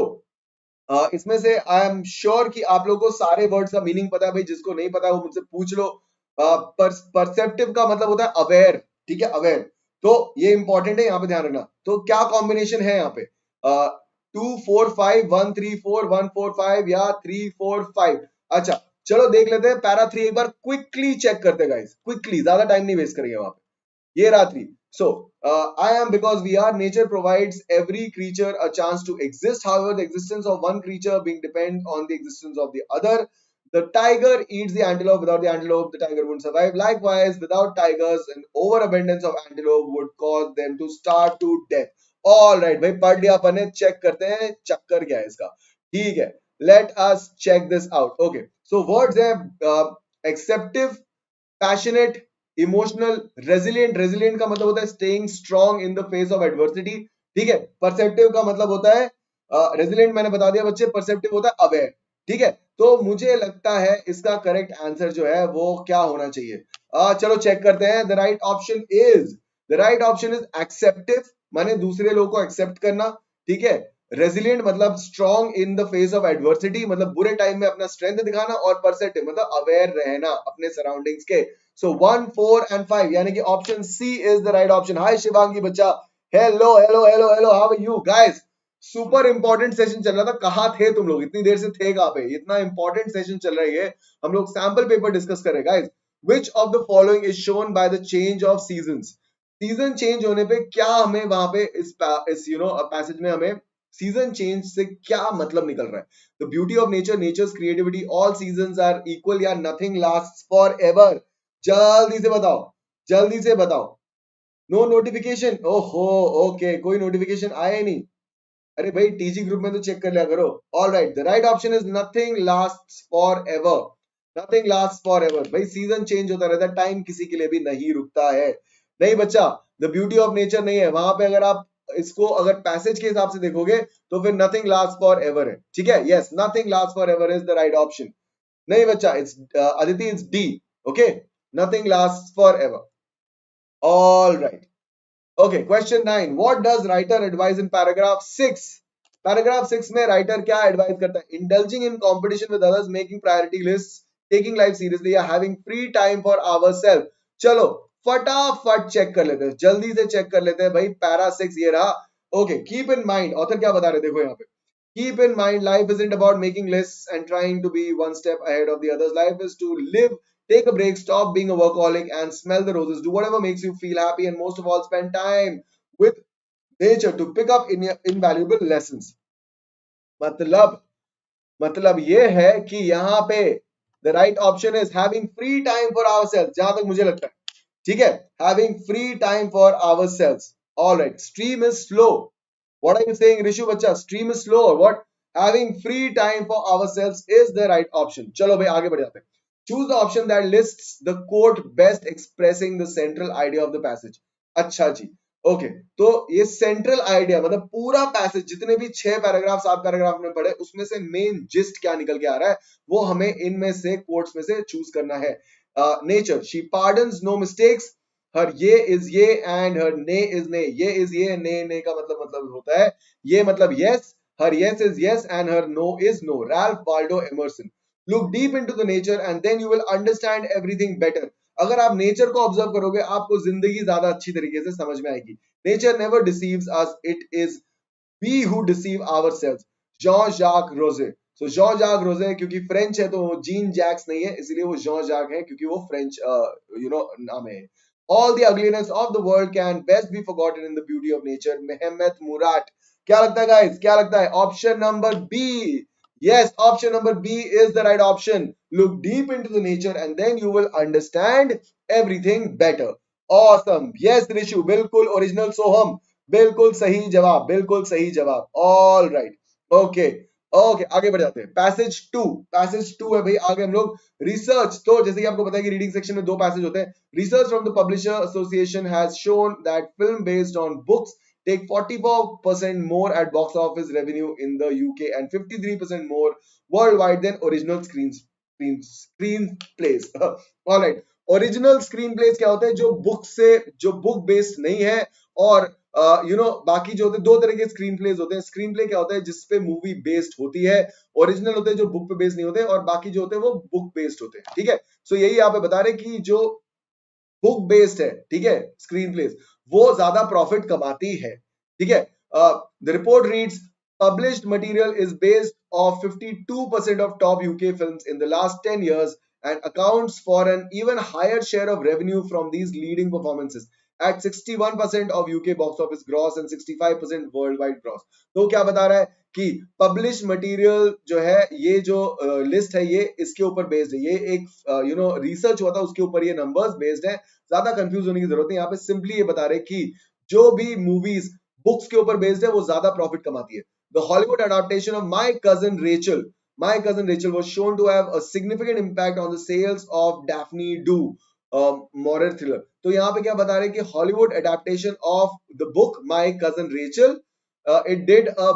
इसमें से I am sure कि आप लोगों को सारे वर्ड्स का मीनिंग पता है भाई, जिसको नहीं पता वो मुझसे पूछ लो। परसेप्टिव का मतलब होता है अवेयर, ठीक है, अवेयर, तो ये इंपॉर्टेंट है, यहाँ पे ध्यान रखना। तो क्या कॉम्बिनेशन है यहाँ पे? 2 4 5 1 3 4 1 4 5 या 3 4 5? अच्छा चलो देख लेते हैं पैरा 3 एक बार क्विकली चेक करते हैं गाइस, क्विकली, ज्यादा टाइम नहीं वेस्ट करेंगे वहां पे। ये रात्रि, so I am because we are, nature provides every creature a chance to exist. However, the existence of one creature being depend on the existence of the other. The tiger eats the antelope. Without the antelope, the tiger wouldn't survive. Likewise, without tigers, an overabundance of antelope would cause them to starve to death. All right, भाई पढ़ लिया अपन ने, check करते हैं चक्कर क्या है इसका। ठीक है, let us check this out. Okay, so words है acceptive, passionate, emotional, resilient. Resilient का मतलब होता है staying strong in the face of adversity, ठीक है। परसेप्टिव का मतलब होता है रेजिलिएंट मैंने बता दिया बच्चे, परसेप्टिव होता है अवेयर, ठीक है। तो मुझे लगता है इसका करेक्ट आंसर जो है वो क्या होना चाहिए? चलो चेक करते हैं। The right option is acceptive, माने दूसरे लोगों को एक्सेप्ट करना, ठीक है। रेजिलिएंट मतलब strong in the face of adversity, मतलब बुरे टाइम में अपना स्ट्रेंथ दिखाना, और परसेप्टिव मतलब अवेयर रहना अपने सराउंडिंग्स के। So 1, 4 and 5 यानी कि option C is the right option. Hi Shivangi बच्चा, hello hello hello hello, how are you guys? Super important session चल रहा था, कहाँ थे तुम लोग? इतनी देर से थे कहाँ पे? इतना इंपॉर्टेंट सेशन चल रही है, हम लोग सैंपल पेपर डिस्कस कर रहे हैं guys. Which of the following is shown by the change of seasons? Season change होने पे क्या हमें वहां पे इस पैसेज में हमें सीजन चेंज से क्या मतलब निकल रहा है? The beauty of nature, nature's creativity, all seasons are equal या nothing lasts forever? जल्दी से बताओ, जल्दी से बताओ। नो नोटिफिकेशन, ओहो, ओके, कोई नोटिफिकेशन आया ही नहीं। अरे भाई टीजी ग्रुप में तो चेक कर लिया करो। All right, the right option is nothing last for ever. Nothing last for ever, भाई सीजन चेंज होता रहता है, टाइम किसी के लिए भी नहीं रुकता है। नहीं बच्चा, द ब्यूटी ऑफ नेचर नहीं है वहां पे। अगर आप इसको अगर पैसेज के हिसाब से देखोगे तो फिर नथिंग लास्ट फॉर एवर है, ठीक है। Yes, nothing last for ever is the right option. नहीं बच्चा, it's Aditi, it's D. Okay, nothing last for ever. All right. Okay, question 9. What does writer advise in paragraph 6? Paragraph 6 में writer क्या advise करता है? Indulging in competition with others, making priority lists, taking life seriously या having free time for ourselves. चलो फटाफट check कर लेते हैं, जल्दी से चेक कर लेते हैं भाई। पैरा 6 ये रहा। Okay, keep in mind, author क्या बता रहे, देखो यहाँ पे। Keep in mind, life isn't about making lists and trying to be one step ahead of the others. Life is to live, take a break, stop being a workaholic and smell the roses. Do whatever makes you feel happy and most of all, spend time with nature to pick up invaluable lessons. मतलब मतलब ये है कि यहाँ पे the right option is having free time for ourselves, जहां तक मुझे लगता है, ठीक है। Having free time for ourselves. All right. Stream is slow. What are you saying, Rishu बच्चा? Stream is slow or what? Having free time for ourselves is the right option. चलो भाई आगे बढ़ जाते हैं. Choose the option that lists the quote best expressing the central idea of the passage. अच्छा जी, okay. तो ये सेंट्रल आइडिया मतलब पूरा पैसेज, जितने भी 6 पैराग्राफ 7 पैराग्राफ में पढ़े, उसमें से मेन जिस्ट क्या निकल के आ रहा है, वो हमें इनमें से कोट्स में से चूज करना है। Nature, she pardons no mistakes, हर ये इज ये एंड हर ने इज ने। ये इज ये, ने का मतलब होता है ये मतलब यस, हर यस इज यस एंड हर no is no. Ralph Waldo Emerson. Look deep into the nature and then you will understand everything better. अगर आप नेचर को ऑब्जर्व करोगे, आपको जिंदगी ज्यादा अच्छी तरीके से समझ में आएगी। Nature never deceives us, it is we who deceive ourselves. Jean Jacques Rousseau. So John Jacques रोजे क्योंकि फ्रेंच है तो जीन जैक्स नहीं है, इसलिए वो जॉन जाक है क्योंकि वो फ्रेंच नाम है। All the ugliness of the world can best be forgotten in the beauty of nature. मेहमत मुराद। क्या लगता है गाइस, क्या लगता है? Option number B. Yes, option number B is the right option. Look deep into the nature and then you will understand everything better. Awesome. Yes, Rishu, बिल्कुल original सोहम, बिल्कुल सही जवाब, बिल्कुल सही जवाब। All right. Okay. ओके, आगे बढ़ जाते हैं। पैसेज 2, पैसेज 2 है भाई। आगे हम लोग रिसर्च, तो जैसे कि आपको पता है कि रीडिंग सेक्शन में 2 पैसेज होते हैं। Research from the publisher association has shown that film based on books take 44% more at box office revenue in the UK and 53% more worldwide than original screenplays. All right, original screen place क्या होते हैं? जो book से, जो book based नहीं है, और बाकी जो होते हैं, दो तरह के स्क्रीन प्लेस होते हैं। स्क्रीन प्ले क्या होता है? जिसपे मूवी बेस्ड होती है। ओरिजिनल होते हैं जो बुक पे बेस्ड नहीं होते, और बाकी जो होते हैं वो बुक बेस्ड होते हैं, ठीक है। सो यही यहाँ पे बता रहे कि जो बुक बेस्ड है, ठीक है, स्क्रीन प्लेस, वो ज्यादा प्रॉफिट कमाती है, ठीक है। The report reads published material is based of 52% of top UK films in the last 10 years and accounts for an even higher share of revenue from these leading performances at 61% of UK box office gross and 65% worldwide gross. तो क्या बता रहा है कि publish material जो है, ये जो लिस्ट है, ये इसके ऊपर बेस्ड है। ये एक रिसर्च हुआ था, उसके ऊपर ये नंबर्स बेस्ड है। ज्यादा कंफ्यूज होने की जरूरत नहीं, यहाँ पे सिंपली ये बता रहे कि जो भी मूवीज बुक्स के ऊपर बेस्ड है वो ज्यादा प्रॉफिट कमाती है। The Hollywood adaptation of My Cousin Rachel was shown to have a significant impact on the sales of Daphne Du, moral thriller. तो यहाँ पे क्या बता रहे हैं कि Hollywood adaptation of the book My Cousin Rachel, it did a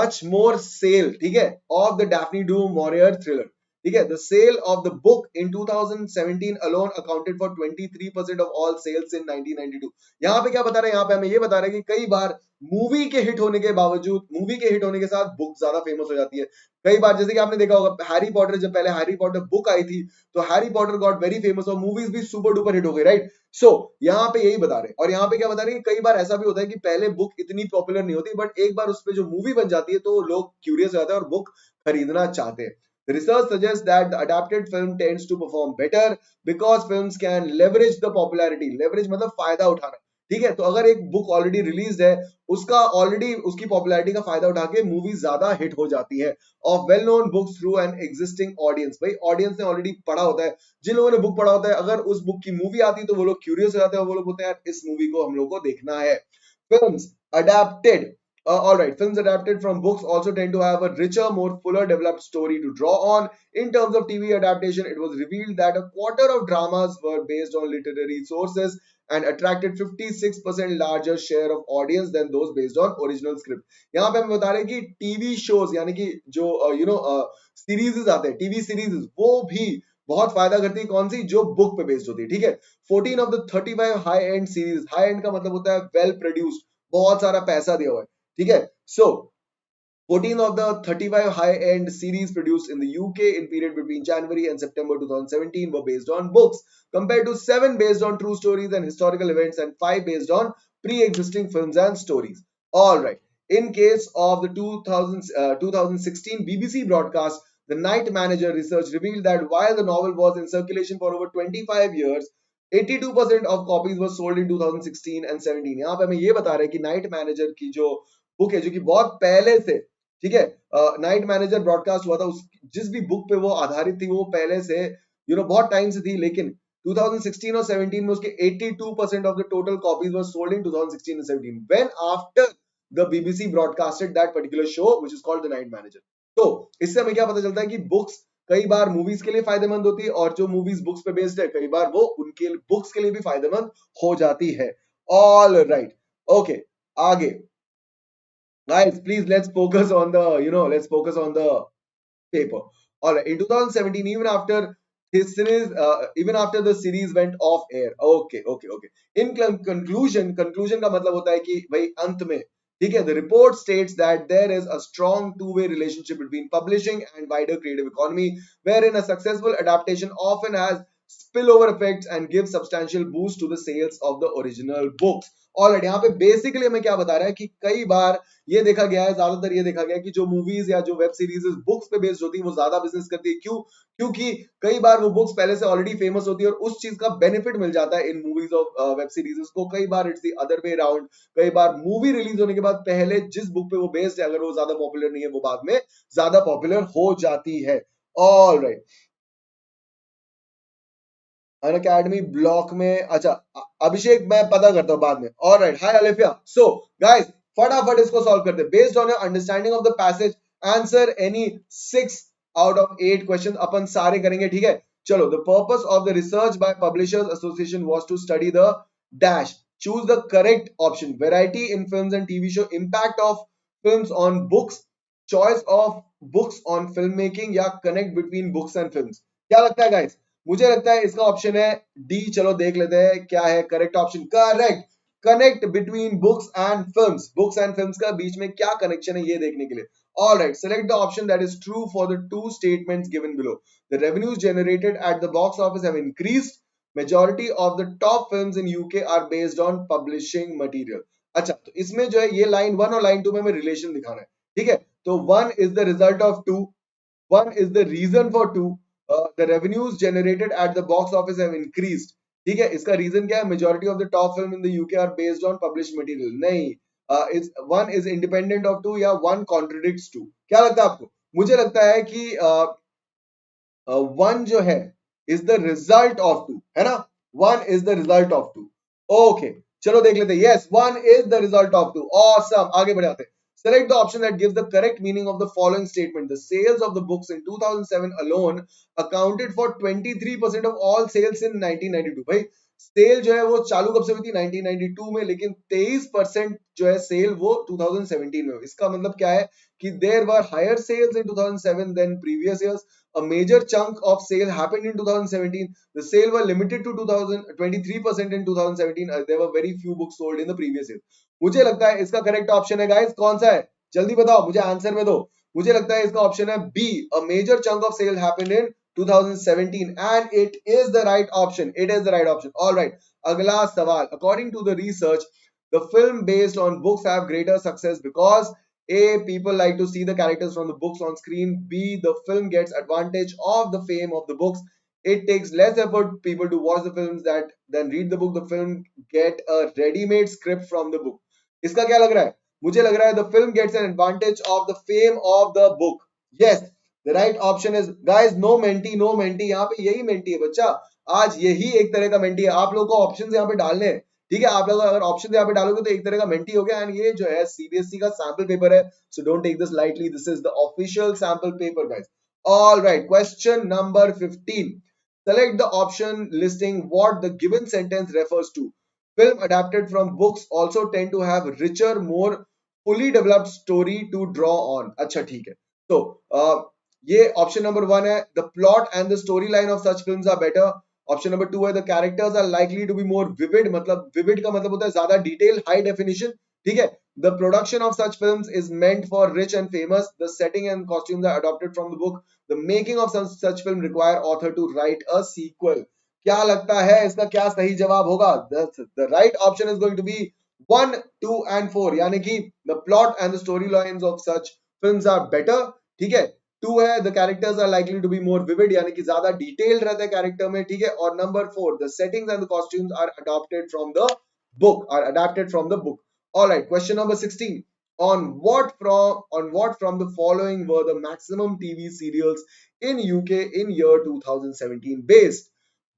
much more sale, ठीक है, of the Daphne Du Maurier thriller, ठीक है। The sale of the book in 2017 alone accounted for 23% of all sales in 1992. यहाँ पे क्या बता रहे हैं? यहाँ पे हमें ये बता रहे हैं कि कई बार मूवी के हिट होने के बावजूद, मूवी के हिट होने के साथ बुक ज्यादा फेमस हो जाती है। कई बार जैसे कि आपने देखा होगा हैरी पॉटर, जब पहले हैरी पॉटर बुक आई थी तो Harry Potter got very famous और मूवीज भी सुपर डुपर हिट हो गई, राइट। सो यहाँ पे यही बता रहे हैं। और यहाँ पे क्या बता रहे हैं कि कई बार ऐसा भी होता है कि पहले बुक इतनी पॉपुलर नहीं होती, बट एक बार उस पर जो मूवी बन जाती है तो लोग क्यूरियस हो जाते हैं और बुक खरीदना चाहते हैं। The research suggests that the adapted film tends to perform better because films can leverage the popularity. Leverage मतलब फायदा उठाना, ठीक है, तो अगर एक बुक ऑलरेडी रिलीज है, उसका ऑलरेडी उसकी पॉपुलैरिटी का फायदा उठा के मूवी ज्यादा हिट हो जाती है of well known books through an existing audience. भाई ऑडियंस ने ऑलरेडी पढ़ा होता है, जिन लोगों ने बुक पढ़ा होता है, अगर उस बुक की मूवी आती है तो वो लोग क्यूरियस हो जाते हैं, वो लोग बोलते हैं यार इस मूवी को हम लोग को देखना है। Films adapted. All right, films adapted from books also tend to have a richer, more fuller developed story to draw on. In terms of TV adaptation, it was revealed that a quarter of dramas were based on literary sources and attracted 56% larger share of audience than those based on original script. यहाँ पे हम बता रहे हैं कि TV shows यानी कि जो सीरीज आते हैं, टीवी सीरीज वो भी बहुत फायदा करती है, कौन सी, जो बुक पे बेस्ड होती है। ठीक है, 14 of the 35 high and series, high and का मतलब होता है वेल प्रोड्यूस्ड, बहुत सारा पैसा दिया हुआ है। ठीक है, सो 14 of the 35 high-end series produced in the UK in period between January and September 2017 were based on books, compared to 7 based on true stories and historical events and 5 based on pre-existing films and stories. All right. In case of the 2016 BBC broadcast, The Night Manager research revealed that while the novel was in circulation for over 25 years, 82% of copies were sold in 2016 and 17. यहाँ पे हमें ये बता रहे हैं कि night manager की जो बुक है, जो कि बहुत पहले से, ठीक है, नाइट मैनेजर ब्रॉडकास्ट हुआ था, उस जिस भी बुक पे वो आधारित थी वो पहले से बहुत टाइम से थी, लेकिन 2016 और 17 में उसके 82% of the total copies were sold in 2016 and 17 when after the BBC broadcasted that particular show which is called the night manager. तो इससे हमें क्या पता चलता है कि बुक्स कई बार मूवीज के लिए फायदेमंद होती है, और जो मूवीज बुक्स पे बेस्ड है कई बार वो उनके बुक्स के लिए भी फायदेमंद हो जाती है। ऑल राइट, ओके, आगे guys, please let's focus on the let's focus on the paper. All right, in 2017, even after his series, even after the series went off air, okay. In conclusion का मतलब होता है कि भाई अंत में, ठीक है, the report states that there is a strong two-way relationship between publishing and wider creative economy, wherein a successful adaptation often has spillover effects and gives substantial boost to the sales of the original books. Already यहाँ पे basically हमें क्या बता रहा है कि कई बार ये देखा गया है, ज्यादातर ये देखा गया है कि जो मूवीज या जो वेब सीरीज बुक्स पे बेस्ड होती है वो ज्यादा बिजनेस करती है। क्यों? क्योंकि कई बार वो बुक्स पहले से ऑलरेडी फेमस होती है और उस चीज का बेनिफिट मिल जाता है इन मूवीज और वेब सीरीज को। कई बार it's the other way around, कई बार मूवी रिलीज होने के बाद पहले जिस बुक पे वो बेस्ड है, अगर वो ज्यादा पॉपुलर नहीं है, वो बाद में ज्यादा पॉपुलर हो जाती है। ऑल राइट, अनअकैडमी ब्लॉक में, अच्छा अभिषेक मैं पता करता हूं बाद में। ऑलराइट, हाय अलिफिया। सो गाइस फटाफट इसको सॉल्व करते हैं। Based on your understanding of the passage answer any 6 out of 8 question, अपन सारे करेंगे। ठीक है, चलो। The purpose of the research by publishers association was to study the dash, choose the correct option, variety in films and TV show, impact of films on books, choice of books on film making, या connect between books and films. क्या लगता है guys? मुझे लगता है इसका option है D. चलो देख लेते हैं क्या है correct option. Correct, connect between books and films. Books and films का बीच में क्या कनेक्शन है ये देखने के लिए। All right, select the option that is true for the two statements given below. The revenues generated at the box office have increased. Majority of the top films in UK are based on publishing material. अच्छा, तो इसमें जो है ये line 1 और line 2 में हमें relation दिखाना है। ठीक है, तो 1 is the result of 2, 1 is the reason for 2. The revenues generated at the box office have increased. ठीक है, इसका रीजन क्या है? Majority of the top film in the UK are based on published material. नहीं, one is independent of two या one contradicts two. क्या लगता है आपको? मुझे लगता है कि वन जो है is the result of two, है ना? One is the result of two. Okay, चलो देख लेते हैं। Yes, one is the result of two. Awesome, आगे बढ़ जाते हैं। Select the option that gives the correct meaning of the following statement. The sales of the books in 2007 alone accounted for 23% of all sales in 1992. भाई cell जो है वो चालू कब से हुई थी? 1992 में, लेकिन 23% जो है सेल वो 2017 में हुई। इसका मतलब क्या है कि there were higher sales in 2007 than previous years. A major chunk of sale happened in 2017. The sale were limited to 23% in 2017. There were very few books sold in the previous year. मुझे लगता है इसका correct option है guys, कौन सा है? जल्दी बताओ, मुझे आंसर में दो। मुझे लगता है इसका ऑप्शन है B, a major chunk of sale happened in 2017 and it is the right option. It is the right option. All right, अगला सवाल। According to the research, the film based on books have greater success because A, people like to see the characters from the books on screen. B, the film gets advantage of the fame of the books. It takes less effort people to watch the films that than read the book. The film get a ready-made script from the book. इसका क्या लग रहा है? मुझे लग रहा है the film gets an advantage of the fame of the book. Yes, the right option is guys no menti no menti. यहाँ पे यही menti है बच्चा. आज यही एक तरह का menti है. आप लोगों को options यहाँ पे डालने हैं. ठीक है, आप लोग अगर ऑप्शन यहाँ पे डालोगे तो एक तरह का मेंटी हो गया. एंड ये जो है सीबीएसई का सैंपल पेपर है, so don't take this lightly. This is the official sample paper guys. All right, question number 15. Select the option listing what the given sentence refers to. Film adapted from books also tend to have richer, more fully developed story to draw on. अच्छा ठीक है. तो ये option number 1 है. The plot and the storyline of such films are better. Option number 2 है the characters are likely to be more vivid. मतलब vivid का मतलब होता है ज्यादा डिटेल, हाई डेफिनेशन. ठीक है. The production of such films is meant for rich and famous. The setting and costumes are adopted from the book. The making of such film require author to write a sequel. क्या लगता है इसका क्या सही जवाब होगा? The right option is going to be 1, 2 and 4. यानी कि the plot and the story lines of such films are better. ठीक है. 2 है the characters are likely to be more vivid, यानी कि ज्यादा डिटेल्ड रहता है कैरेक्टर में. ठीक है. और number 4 the settings and the costumes are adopted from the book. Alright, question number 16. On what from the following were the maximum TV serials in UK in year 2017 based?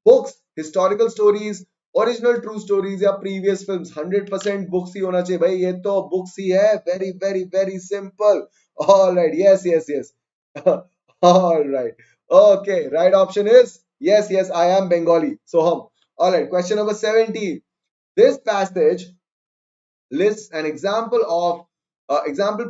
Books, historical stories, original true stories या previous films. 100% books ही होना चाहिए भाई. ये तो books ही है. Very very very simple. All right. Yes yes yes. All right. Okay, right option is yes yes. I am Bengali so हम. All right, question number 17. This passage lists an example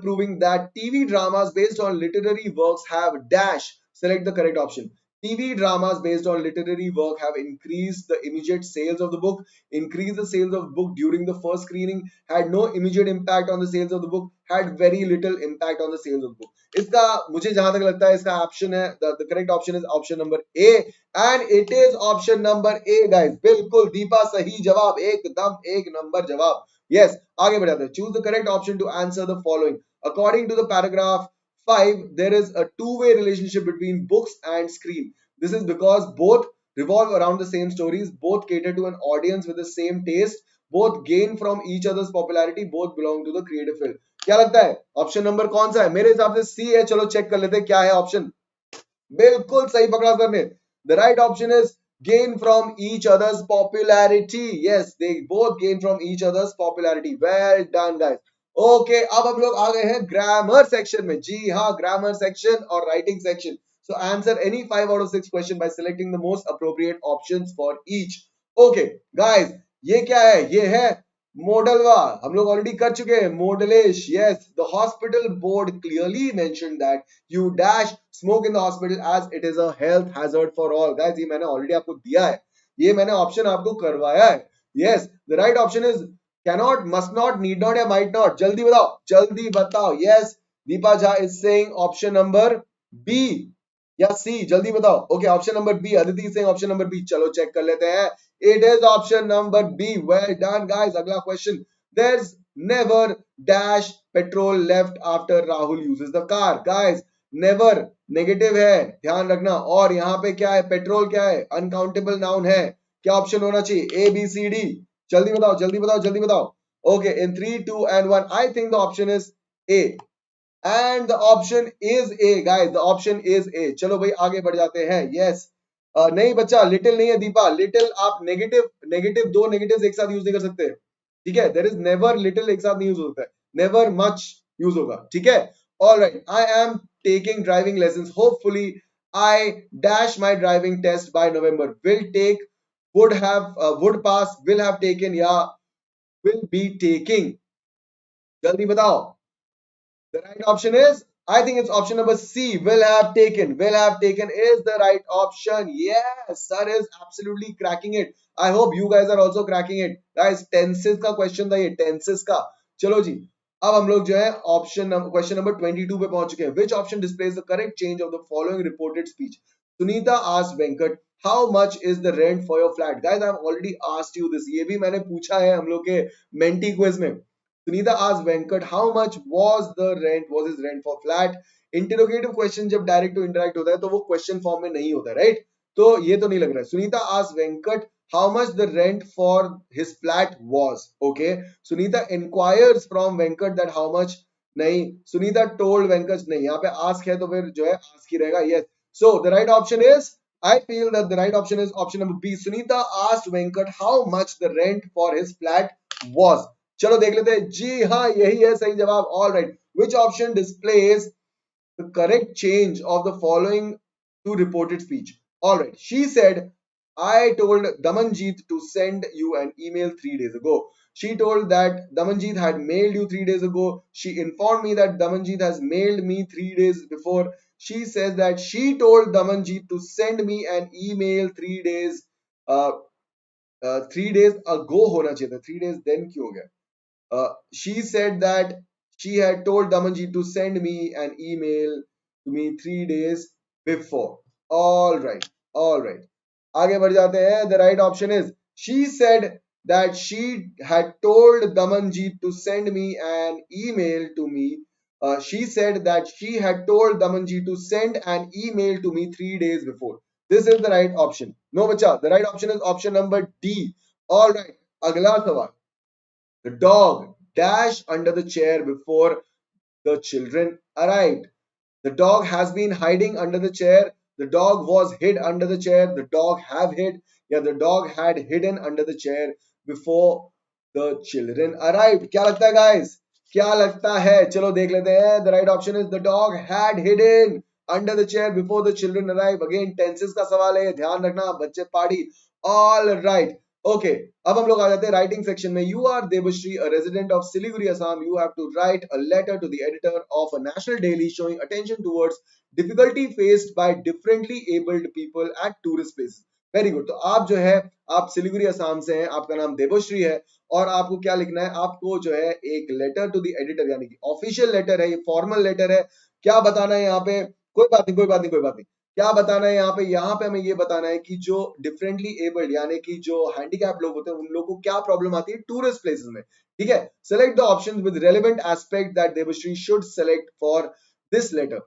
proving that TV dramas based on literary works have dash. Select the correct option. TV dramas based on literary work have increased the immediate sales of the book, increased the sales of the book during the first screening, had no immediate impact on the sales of the book, had very little impact on the sales of the book. इसका मुझे जहां तक लगता है इसका option है the correct option is option number A and it is option number A guys. बिल्कुल दीपा सही जवाब, एकदम एक नंबर जवाब. Yes, आगे बढ़ जाते हैं. Choose the correct option to answer the following. According to the paragraph 5, there is a two-way relationship between books and screen. This is because both revolve around the same stories, both cater to an audience with the same taste, both gain from each other's popularity, both belong to the creative field. क्या लगता है option number कौन सा है? मेरे हिसाब से सी है. चलो चेक कर लेते हैं क्या है ऑप्शन. बिल्कुल सही पकड़ा सर ने. The right option is gain from each other's popularity. Yes, they both gain from each other's popularity. Well done guys. Okay, अब हम लोग आ गए हैं ग्रामर सेक्शन में. जी हाँ, ग्रामर सेक्शन और writing section. So answer any 5 out of 6 question by selecting the most appropriate options for each. Okay guys, ये क्या है? ये है मोडलवा. हम लोग ऑलरेडी कर चुके हैं. मोडलेश. Yes, the hospital board clearly mentioned that you dash smoke in the hospital as it is a health hazard for all. Guys, ये मैंने ऑलरेडी आपको दिया है. ये मैंने ऑप्शन आपको करवाया है. Yes, the right option is cannot, must not, need not या might not. जल्दी बताओ, जल्दी बताओ. Yes, Deepa Jha is saying option number B या C. जल्दी बताओ. Okay, option number B. Aditi is saying option number B. चलो check कर लेते हैं. It is option number B. Well done guys. अगला question. There's never dash petrol left after Rahul uses the car. Guys, never negative है, ध्यान रखना. और यहाँ पे क्या है? पेट्रोल क्या है? अनकाउंटेबल नाउन है. क्या ऑप्शन होना चाहिए? A B C D. जल्दी बताओ, जल्दी बताओ, जल्दी बताओ. Okay, in 3 2 and 1, I think the option is A. And the option is A guys. The option is A. चलो भाई आगे बढ़ जाते हैं. Yes. नहीं बच्चा, लिटिल नहीं है दीपा. लिटिल आप नेगेटिव दो नेगेटिव एक साथ यूज नहीं कर सकते. ठीक है. देयर इज नेवर लिटिल एक साथ नहीं यूज होता है. नेवर मच यूज होगा. ठीक है. All right. I am taking driving lessons. Hopefully, I dash my driving test by November. Will take, would pass, will have taken या will be taking. जल्दी बताओ. The right option is, I think it's option number C. Will have taken. Will have taken is the right option. Yes, sir is absolutely cracking it. I hope you guys are also cracking it. Guys, tenses का question था ये, tenses का. चलो जी. अब हम लोग जो है question number 22 पे पहुंच चुके हैं. Which option displays the correct change of the following reported speech? Sunita asked Venkat, how much is the rent for your flat? Guys, I have already asked you this. ये भी मैंने पूछा है हम लोग के menti quiz में. Sunita asked Venkat how much was his rent for flat. Interrogative question जब direct to indirect होता है तो वो question form में नहीं होता है, right? तो ये तो नहीं लग रहा है. Sunita asked Venkat how much the rent for his flat was. Okay, Sunita inquires from Venkat that how much. नहीं, Sunita told Venkat. नहीं, यहाँ पे ask है तो फिर जो है ask ही रहेगा. Yes, so the right option is, I feel that the right option is option number B. Sunita asked Venkat how much the rent for his flat was. चलो देख लेते हैं. जी हाँ, यही है सही जवाब. All right, which option displays the correct change of the following to reported speech? All right. She said, I told Damanjeet to send you an email 3 days ago. She told that Damanjeet had mailed you 3 days ago. She informed me that Damanjeet has mailed me 3 days before. She says that she told Damanjeet to send me an email 3 days. 3 days ago होना चाहिए था. 3 days then क्यों हो गया? She said that she had told Damanji to send me an email to me 3 days before. All right, all right. आगे बढ़ जाते हैं. The right option is, she said that she had told Damanji to send me an email to me. She said that she had told Damanji to send an email to me 3 days before. This is the right option. No, bacha. The right option is option number D. All right. अगला सवाल. The dog dashed under the chair before the children arrived. The dog has been hiding under the chair. The dog was hid under the chair. The dog have hid. Yeah, the dog had hidden under the chair before the children arrived. क्या लगता है guys? क्या लगता है? चलो देख लेते हैं. The right option is the dog had hidden under the chair before the children arrived. Again tenses का सवाल है, ध्यान रखना बच्चे पाड़ी. All right. ओके अब हम लोग आ जाते हैं राइटिंग सेक्शन में. You are Devashree a resident of Siliguri Assam. You have to write a letter to the editor of a national daily showing attention towards difficulty faced by differently abled people at tourist places. Very good. तो आप जो है आप सिलीगुड़ी असम से हैं, आपका नाम देवश्री है और आपको क्या लिखना है, आपको जो है एक लेटर टू द एडिटर यानी कि ऑफिशियल लेटर है, ये फॉर्मल लेटर है. क्या बताना है यहाँ पे? कोई बात नहीं, कोई बात नहीं, कोई बात नहीं. क्या बताना है यहाँ पे? यहाँ पे हमें ये बताना है कि जो डिफरेंटली एबल्ड यानी कि जो हैंडीकैप लोग होते हैं उन लोगों को क्या प्रॉब्लम आती है टूरिस्ट प्लेसेस में. ठीक है. Select the options with relevant aspect that Devshri should select for this letter.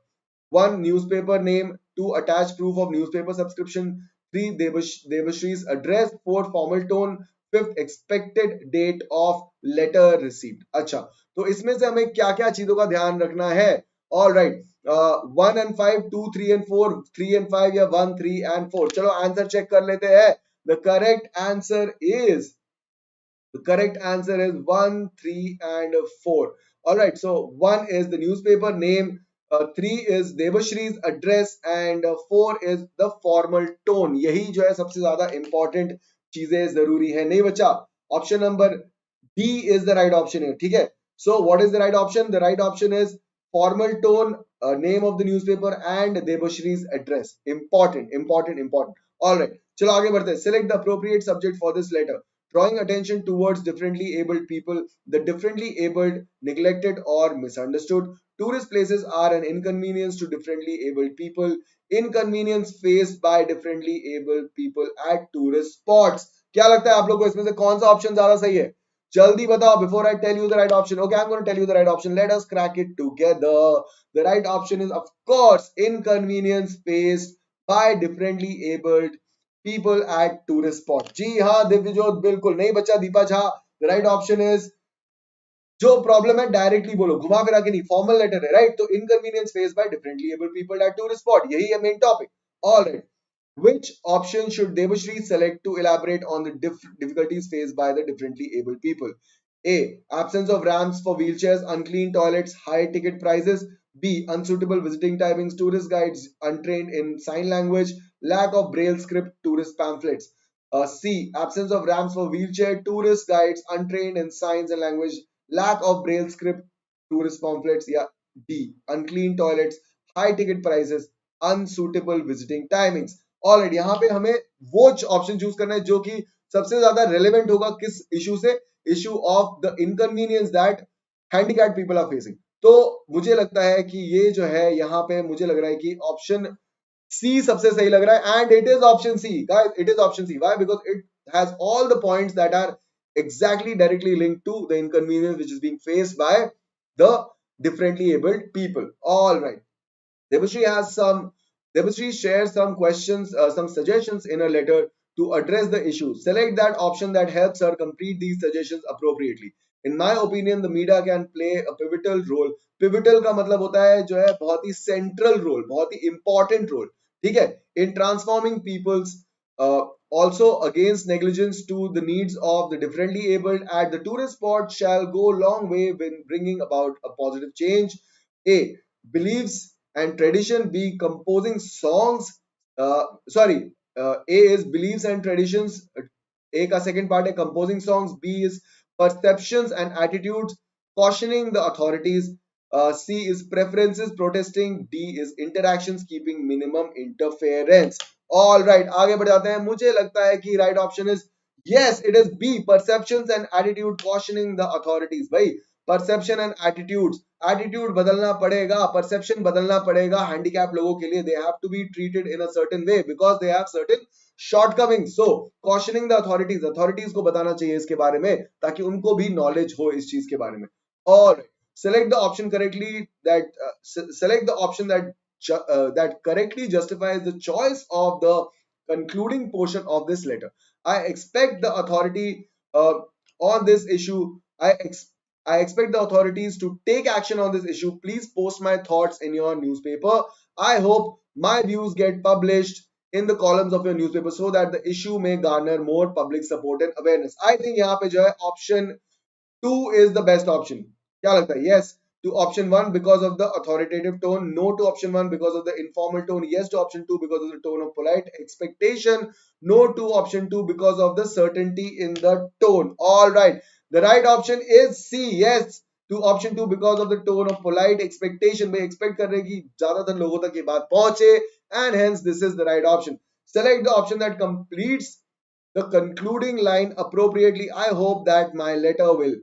1. Newspaper name. 2. Attach proof of newspaper subscription. 3. Devashree's address. 4. Formal tone. 5th. Expected date of letter received. अच्छा, तो इसमें से हमें क्या क्या चीजों का ध्यान रखना है? All right. 1 and 5, 2, 3 and 4, 3 and 5 या 1, 3 and 4. चलो आंसर चेक कर लेते हैं. The correct answer is The correct answer is 1, 3, and 4. All right. So 1 is the newspaper name, 3 is Devashree's address, and 4 is the formal tone. यही जो है सबसे ज्यादा important चीजें जरूरी है. नहीं बच्चा, option number D is the right option here. ठीक है. So what is the right option? The right option is formal tone, name of the newspaper, and Devashree's address. Important, important, important. All right. चलो आगे बढ़ते हैं. Select the appropriate subject for this letter. Drawing attention towards differently abled people, the differently abled, neglected or misunderstood. Tourist places are an inconvenience to differently abled people. Inconvenience faced by differently abled people at tourist spots. क्या लगता है आप लोगों को इसमें से कौन सा ऑप्शन ज्यादा सही है? जल्दी बताओ before I tell you the right option. Okay, I'm going to tell you the right option. Let us crack it together. The right option is of course inconvenience faced by differently abled people at tourist spot. जी हाँ दिव्यजोत, बिल्कुल नहीं बच्चा Deepa Jha. The right option is जो problem है directly बोलो, घुमा फिरा के नहीं, फॉर्मल लेटर है. राइट. तो inconvenience face by differently abled people at tourist spot, यही है main topic. Alright. Which option should Devashri select to elaborate on the difficulties faced by the differently abled people? A. Absence of ramps for wheelchairs, unclean toilets, high ticket prices. B. Unsuitable visiting timings, tourist guides untrained in sign language, lack of braille script, tourist pamphlets. C. Absence of ramps for wheelchair, tourist guides untrained in signs and language, lack of braille script, tourist pamphlets. या D. Unclean toilets, high ticket prices, unsuitable visiting timings. Already यहाँ पे हमें वो option choose करना है जो कि सबसे ज्यादा रेलेवेंट होगा किस इशू से, issue of the inconvenience that handicapped people are facing. तो मुझे लगता है कि ये जो है यहाँ पे मुझे लग रहा है कि ऑप्शन सी सबसे सही लग रहा है. And it is option C guys, it is option C. Why? Because it has all the points that are exactly directly linked to the inconvenience which is being faced by the differently abled people. All right. Devashri has some Debashree shares some questions, some suggestions in a letter to address the issue. Select that option that helps her complete these suggestions appropriately. In my opinion, the media can play a pivotal role. Pivotal का मतलब होता है जो है बहुत ही central role, बहुत ही important role. ठीक है? In transforming people's also against negligence to the needs of the differently abled at the tourist spot shall go long way in bringing about a positive change. A. Beliefs and tradition. B. Composing songs. Sorry. A is beliefs and traditions. A का second part है composing songs. B is perceptions and attitudes, cautioning the authorities. C is preferences, protesting. D is interactions, keeping minimum interference. All right, आगे बढ़ जाते हैं. मुझे लगता है कि right option is yes, it is B, perceptions and attitude, cautioning the authorities. भाई perception and attitudes, attitude बदलना पड़ेगा, perception बदलना पड़ेगा. Handicap लोगों के लिए they have to be treated in a certain way because they have certain shortcomings. So cautioning the authorities, authorities को बताना चाहिए इसके बारे में ताकि उनको भी knowledge हो इस चीज के बारे में. और select the option correctly that select the option that that correctly justifies the choice of the concluding portion of this letter. I expect the authority on this issue. I expect the authorities to take action on this issue. Please post my thoughts in your newspaper. I hope my views get published in the columns of your newspaper so that the issue may garner more public support and awareness. I think यहाँ पे जो है option 2 is the best option. क्या लगता है? Yes to option 1 because of the authoritative tone. No to option 1 because of the informal tone. Yes to option 2 because of the tone of polite expectation. No to option 2 because of the certainty in the tone. All right. The right option is C. Yes to option 2 because of the tone of polite expectation. भाई expect कर रहे कि ज्यादातर लोगों तक ये बात पहुंचे and hence this is the right option. Select the option that completes the concluding line appropriately. I hope that my letter will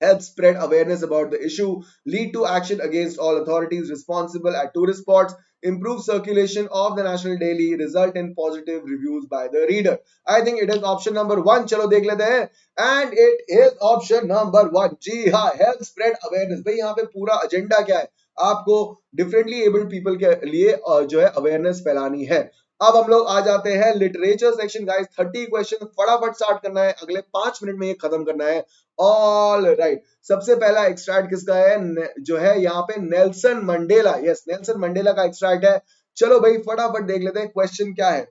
help spread awareness about the issue, lead to action against all authorities responsible at tourist spots, improve circulation of the national daily, result in positive reviews by the reader. I think it is option number 1. चलो देख लेते हैं. And it is option number 1. जी हाँ, help spread awareness. भाई यहाँ पे पूरा agenda क्या है? आपको differently abled people के लिए जो है awareness फैलानी है. अब हम लोग आ जाते हैं लिटरेचर सेक्शन. गाइस 30 क्वेश्चन फटाफट स्टार्ट करना है, अगले 5 मिनट में ये खत्म करना है. ऑल राइट, सबसे पहला एक्सट्रैक्ट किसका है? जो है यहाँ पे Nelson Mandela. Yes, Nelson Mandela का एक्सट्रैक्ट है. चलो भाई फटाफट देख लेते हैं क्वेश्चन क्या है.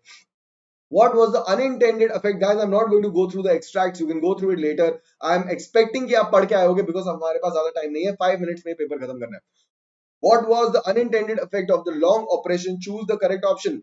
What was the unintended effect? Guys, I'm not going to go through the extracts. You can go through it later. I'm expecting कि आप पढ़ के आए होगे because हमारे पास ज्यादा टाइम नहीं है. 5 मिनट्स में पेपर खत्म करना है. What was the unintended effect of the long operation? Choose the correct option.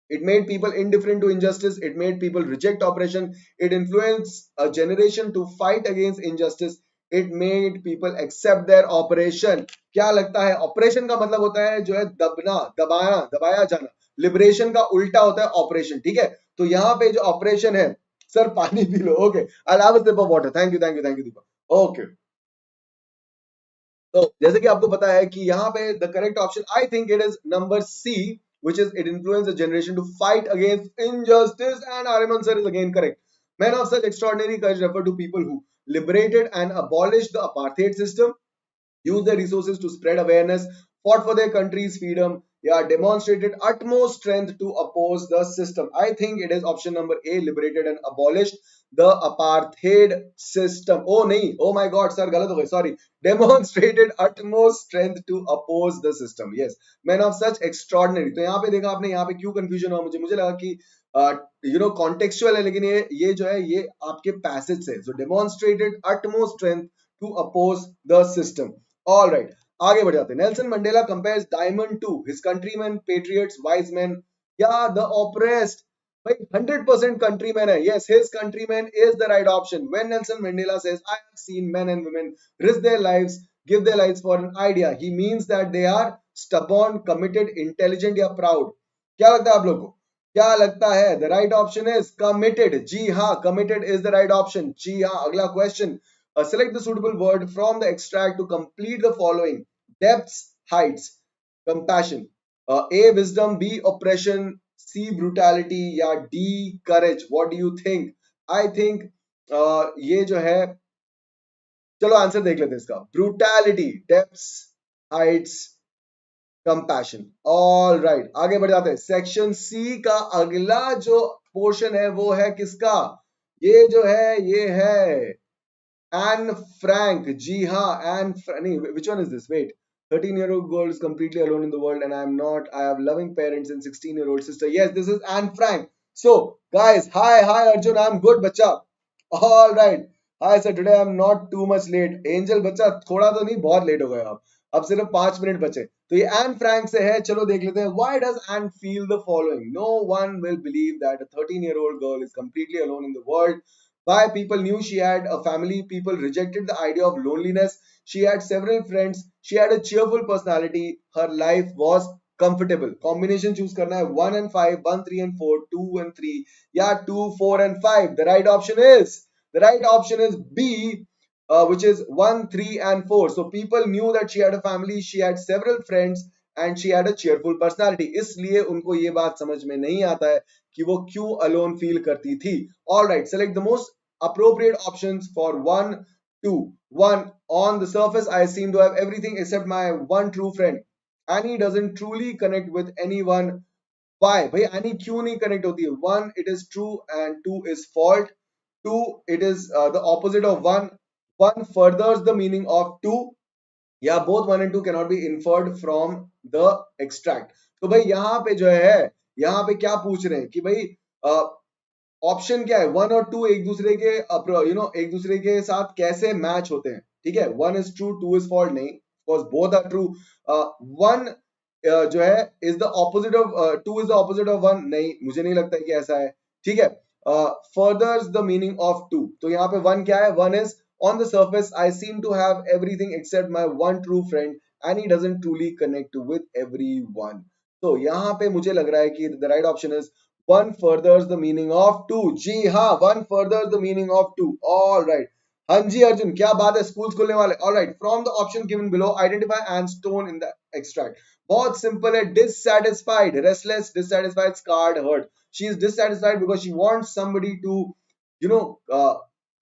It made people indifferent to injustice. It made people reject oppression. It influenced a generation to fight against injustice. It made people accept their operation. क्या लगता है? Operation का मतलब होता है जो है दबना, दबाना, दबाया जाना. लिबरेशन का उल्टा होता है ऑपरेशन. ठीक है, तो यहाँ पे जो ऑपरेशन है, सर पानी P low. Okay, I'll have a sip of water. Thank you, thank you, thank you, Deepak. Okay, तो जैसे कि आपको पता है कि यहाँ पे the correct option I think it is number C, which is it influenced a generation to fight against injustice, and Aryaman sir is again correct. Men of such extraordinary courage refer to people who liberated and abolished the apartheid system, used their resources to spread awareness, fought for their country's freedom, yeah, demonstrated utmost strength to oppose the system. I think it is option number A, liberated and abolished the apartheid system. Oh nahi, oh my god sir, galat ho gayi, sorry. Demonstrated utmost strength to oppose the system. Yes, men of such extraordinary. तो यहाँ पे देखा आपने, यहाँ पे क्यों confusion हुआ? मुझे लगा कि contextual है, लेकिन ये जो है ये आपके passage से. So demonstrated utmost strength to oppose the system. All right, आगे बढ़ जाते हैं. Nelson Mandela compares diamond to his countrymen, patriots, wise men. Yeah, the oppressed. भाई 100% countrymen है. Yes, his countrymen is the right option. When Nelson Mandela says, I have seen men and women risk their lives, give their lives for an idea, he means that they are stubborn, committed, intelligent या proud. क्या लगता है आप लोग को? क्या लगता है? The right option is committed. जी हाँ, committed is the right option. जी हाँ, अगला question. Select the suitable word from the extract to complete the following: depths, heights, compassion. A, wisdom. B, oppression. C, brutality. या D, courage. What do you think? I think ये जो है, चलो answer देख लेते हैं इसका. Brutality, depths, heights, compassion. All right, आगे बढ़ जाते हैं। सेक्शन सी का अगला जो पोर्शन है वो है किसका? ये जो है ये है एन फ्रैंक। जी हाँ, एन नहीं, which one is this? Wait. 13-year-old girl is completely alone in the world and I am not. I have loving parents and 16-year-old sister. Yes, this is Anne Frank. So, guys, hi Arjun, I'm good, बच्चा. All right. Hi sir, today I'm not too much late. Angel बच्चा थोड़ा तो नहीं, बहुत late हो गए आप. अब सिर्फ 5 मिनट बचे. तो ये एन फ्रैंक से है, चलो देख लेते हैं. Why does Anne feel the following? No one will believe that a 13-year-old girl is completely alone in the world. Why? People knew she had a family. People rejected the idea of loneliness. She had several friends. She had a cheerful personality. Her life was comfortable. Combination choose करना है 1 and 5, 1, 3 and 4, 2 and 3, या 2, 4 and 5. The right option is B, which is 1, 3 and 4. So people knew that she had a family, she had several friends and she had a cheerful personality. इसलिए उनको ये बात समझ में नहीं आता है कि वो क्यों alone feel करती थी. All right, select the most appropriate options for 1, 2. 1. On the surface, I seem to have everything except my one true friend. Annie doesn't truly connect with anyone. Why? भाई Annie क्यों नहीं connect होती है? 1, it is true and 2 is fault. 2, it is the opposite of 1. 1 furthers the meaning of 2. Yeah, both 1 and 2 cannot be inferred from the extract. तो भाई यहाँ पे जो है, यहाँ पे क्या पूछ रहे हैं कि भाई ऑप्शन क्या है? 1 और 2 एक दूसरे के एक दूसरे के साथ कैसे मैच होते हैं? ठीक है, 1 इज ट्रू, 2 इज फॉल्ट नहीं, बिकॉज बोथ आर ट्रू. 1 जो है is the opposite of 2 is the opposite of 1 नहीं, मुझे नहीं लगता कि ऐसा है. ठीक है, फर्दर्स द मीनिंग ऑफ 2. तो यहाँ पे 1 क्या है? 1 is on the surface I seem to have everything except my one true friend and he doesn't truly connect with everyone. तो यहाँ पे मुझे लग रहा है कि the right option is 1 furthers the meaning of 2. जी हाँ, 1 furthers the meaning of 2. All right. हाँ जी अर्जुन, क्या बात है, स्कूल खुलने वाले. All right. From the option given below, identify Anne's tone in the extract. बहुत सिंपल है. Dissatisfied, restless, dissatisfied, scarred, hurt. She is dissatisfied because she wants somebody to, you know,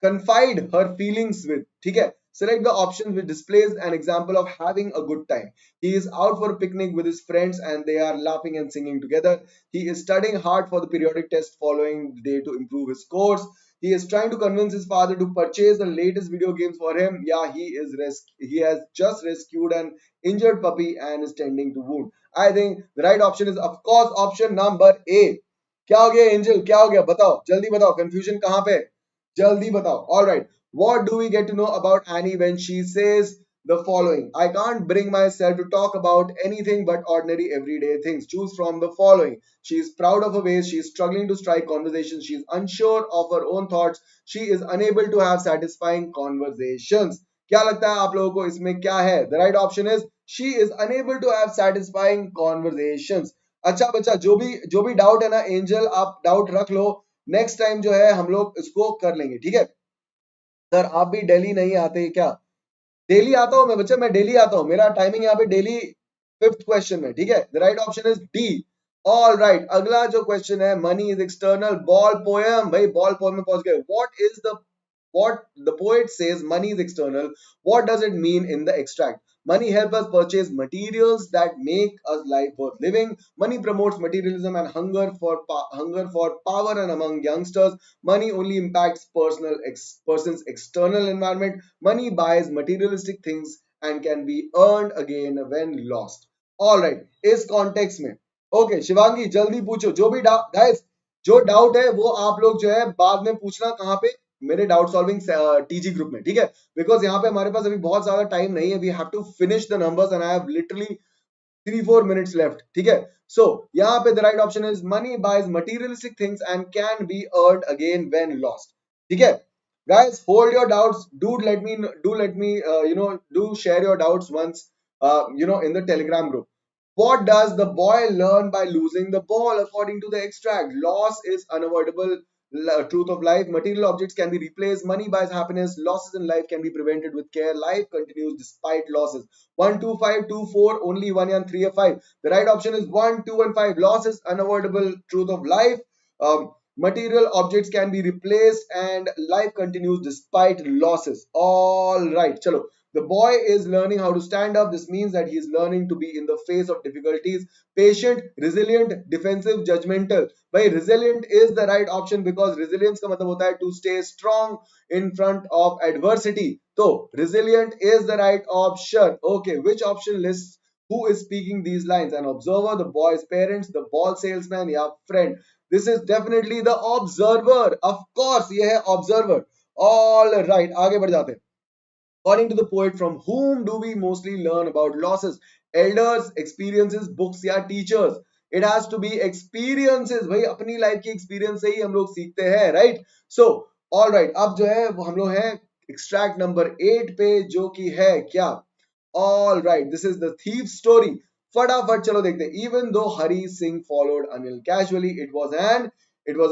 confide her feelings with. ठीक है. Select the option which displays an example of having a good time. He is out for a picnic with his friends and they are laughing and singing together. He is studying hard for the periodic test following the day to improve his scores. He is trying to convince his father to purchase the latest video games for him. Yeah, he has just rescued an injured puppy and is tending to wound. I think the right option is of course option number A. क्या हो गया angel, क्या हो गया? बताओ, जल्दी बताओ, confusion कहाँ पे? जल्दी बताओ. All right. What do we get to know about Annie when she says the following? I can't bring myself to talk about anything but ordinary everyday things. Choose from the following. She is proud of her ways. She is struggling to strike conversations. She is unsure of her own thoughts. She is unable to have satisfying conversations. क्या लगता है आप लोगों को इसमें क्या है? The right option is she is unable to have satisfying conversations. अच्छा बच्चा, जो भी डाउट है ना एंजल, आप डाउट रख लो. नेक्स्ट टाइम जो है हम लोग इसको कर लेंगे. ठीक है सर, आप भी दिल्ली नहीं आते क्या? डेली आता हूं मैं बच्चा, मैं डेली आता हूं, मेरा टाइमिंग यहाँ पे डेली 5th क्वेश्चन में. ठीक है, the right option is D. All right, अगला जो क्वेश्चन है, money is external. Ball poem, भाई बॉल पोएम में पहुंच गए. what the poet says money is external, what does it mean in the extract? Money helps us purchase materials that make us life worth living. Money promotes materialism and hunger for power and among youngsters. Money only impacts person's external environment. Money buys materialistic things and can be earned again when lost. All right, इस context में okay Shivangi जल्दी पूछो, जो भी guys जो doubt है वो आप लोग जो है बाद में पूछना. कहाँ पे? मेरे डाउट सॉल्विंग टीजी ग्रुप में. ठीक है, बिकॉज यहाँ पे हमारे पास अभी बहुत ज्यादा टाइम नहीं है. We have to finish the numbers and I have literally 3-4 minutes left. ठीक है, सो यहाँ पे the right option is money buys materialistic things and can be earned again when lost. ठीक है guys, hold your doubts. Do share your doubts once in the telegram group. What does the boy learn by losing the ball according to the extract? Loss is unavoidable. Truth of life. Material objects can be replaced. Money buys happiness. Losses in life can be prevented with care. Life continues despite losses. 1, 2, 5, 2, 4, only 1 and 3 or 5. The right option is 1, 2 and 5. Loss is unavoidable. Truth of life. Material objects can be replaced and life continues despite losses. All right, chalo. The boy is learning how to stand up. This means that he is learning to be in the face of difficulties. Patient, resilient, defensive, judgmental. भाई resilient is the right option because resilience का मतलब होता है to stay strong in front of adversity. So resilient is the right option. Okay, which option lists who is speaking these lines? An observer, the boy's parents, the ball salesman, या friend. This is definitely the observer. Of course, ये है observer. All right, आगे बढ़ जाते हैं. According to the poet, from whom do we mostly learn about losses? Elders, experiences, books या teachers? It has to be experiences. भाई अपनी life की एक्सपीरियंस से ही हम लोग सीखते हैं, right? So, all right, अब जो है वो हम लोग हैं extract number 8 पे, जो कि है क्या? All right, this is the thief story. फटाफट चलो देखते हैं. Even though Hari Singh followed Anil casually, it was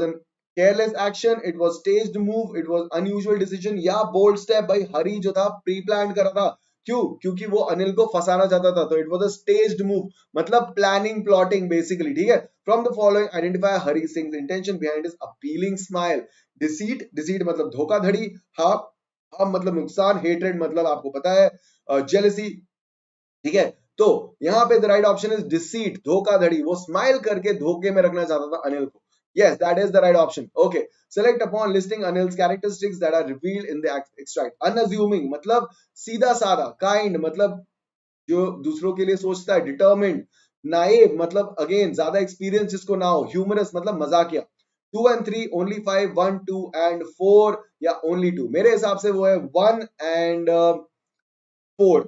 an careless action, it was staged move, it was unusual decision या bold step. भाई हरी जो था प्री प्लान करा था. क्यों? क्योंकि वो अनिल को फंसाना चाहता था. तो it was a staged move, मतलब planning, plotting basically. ठीक है. From the following, identify Hari Singh's intention behind his appealing smile. Deceit मतलब धोखाधड़ी. हाँ मतलब नुकसान. Hatred मतलब आपको पता है jealousy. ठीक है. तो यहाँ पे the right option is deceit, धोखाधड़ी. वो स्माइल करके धोखे में रखना चाहता था अनिल को. Yes, that is the right option. Okay. Select upon listing Anil's characteristics that are revealed in the extract. Unassuming मतलब सीधा साधा. Kind मतलब जो दूसरों के लिए सोचता है. Determined. Naive मतलब अगेन ज्यादा एक्सपीरियंस जिसको ना हो. Humorous मतलब मजाकिया. 2 and 3, only 5, 1, 2 and 4 या only 2. मेरे हिसाब से वो है 1 and 4.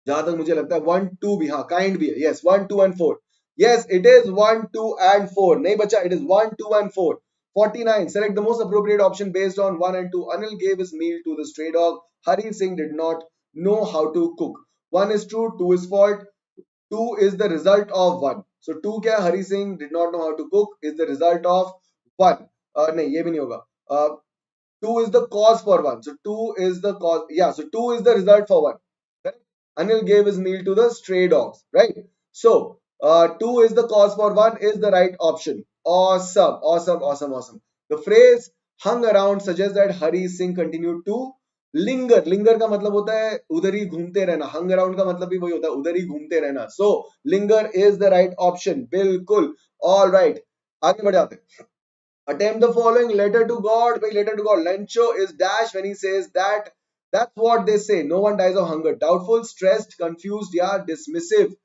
जहां तक मुझे लगता है 1 2 भी, हाँ काइंड भी है. Yes 1 2 and 4. Yes it is 1 2 and 4. नहीं बच्चा, it is 1 2 and 4. 49. Select the most appropriate option based on 1 and 2. Anil gave his meal to the stray dog. Hari Singh did not know how to cook. 1 is true, 2 is false. 2 is the result of 1. So 2 क्या? Hari Singh did not know how to cook is the result of 1. नहीं ये भी नहीं होगा. 2 is the cause for 1. So 2 is the cause. Yeah, so 2 is the result for 1. Correct? Anil gave his meal to the stray dogs. Right? So 2 is the cause for 1 is the right option. Awesome, awesome, awesome, awesome. The phrase hung around suggests that Hari Singh continued to linger. Linger का मतलब होता है उधर ही घूमते रहना. Hung around का मतलब भी वही होता है उधर ही घूमते रहना. So linger is the right option. बिल्कुल. All right. आगे बढ़ जाते हैं. Attempt the following. Letter to God. By letter to God, Lencho is dash when he says that. That's what they say. No one dies of hunger. Doubtful, stressed, confused या dismissive.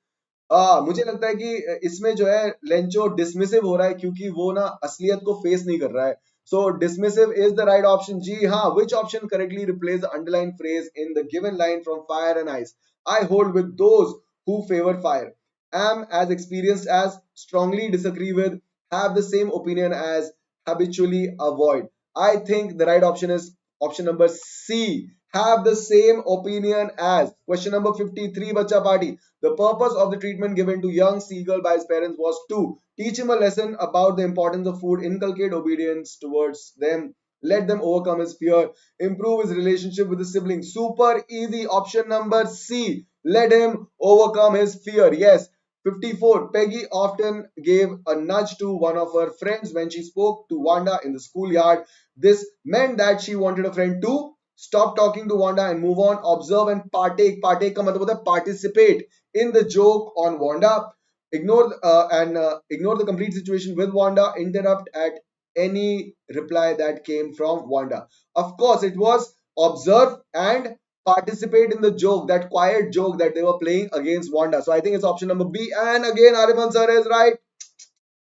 मुझे लगता है कि इसमें जो है लेंचो डिसमिसिव हो रहा है क्योंकि वो ना असलियत को फेस नहीं कर रहा है. So dismissive is the right option. जी हाँ. Which option correctly replaces the underlined phrase in the given line from fire and ice? I hold with those who favor fire. Am as experienced as, strongly disagree with, have the same opinion as, habitually avoid. I think the right option is option number C. Have the same opinion as. Question number 53, Bacha Party. The purpose of the treatment given to young seagull by his parents was to teach him a lesson about the importance of food, inculcate obedience towards them, let them overcome his fear, improve his relationship with his siblings. Super easy. Option number C. Let him overcome his fear. Yes. 54. Peggy often gave a nudge to one of her friends when she spoke to Wanda in the schoolyard. This meant that she wanted a friend to stop talking to Wanda and move on, observe and partake. Partake का मतलब होता है participate in the joke on Wanda. Ignore the complete situation with Wanda. Interrupt at any reply that came from Wanda. Of course, it was observe and participate in the joke, that quiet joke that they were playing against Wanda. So I think it's option number B. And again, Aryaman sir is right.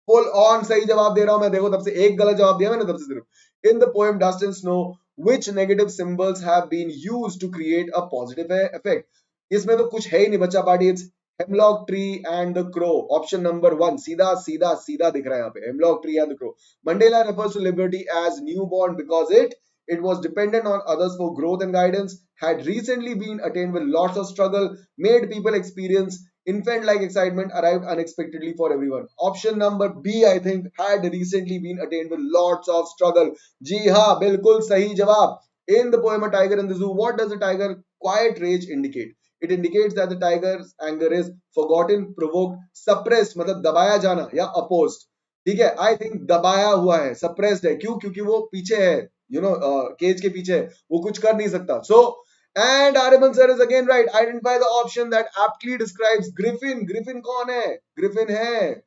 Full on सही जवाब दे रहा हूं मैं. देखो तब से एक गलत जवाब दिया मैंने, तब से सिर्फ. In the poem Dust and Snow, which negative symbols have been used to create a positive effect? इसमें तो कुछ है ही नहीं बच्चा party. It's hemlock tree and the crow. Option number 1. सीधा सीधा सीधा दिख रहा है यहाँ पे. Hemlock tree and the crow. Mandela refers to liberty as newborn because it was dependent on others for growth and guidance, had recently been attained with lots of struggle, made people experience infant-like excitement, arrived unexpectedly for everyone. Option number B, I think, had recently been attained with lots of struggle. जी हाँ, बिल्कुल सही जवाब. In the poem A Tiger in the Zoo, what does the tiger quiet rage indicate? It indicates that the tiger's anger is forgotten, provoked, suppressed, मतलब दबाया जाना या opposed. ठीक है. I think दबाया हुआ है, suppressed है. क्यों? क्योंकि वो पीछे है, केज के पीछे है, वो कुछ कर नहीं सकता. So And Aryaman sir is again right. Identify the option that aptly describes Griffin. Griffin कौन है? Griffin है.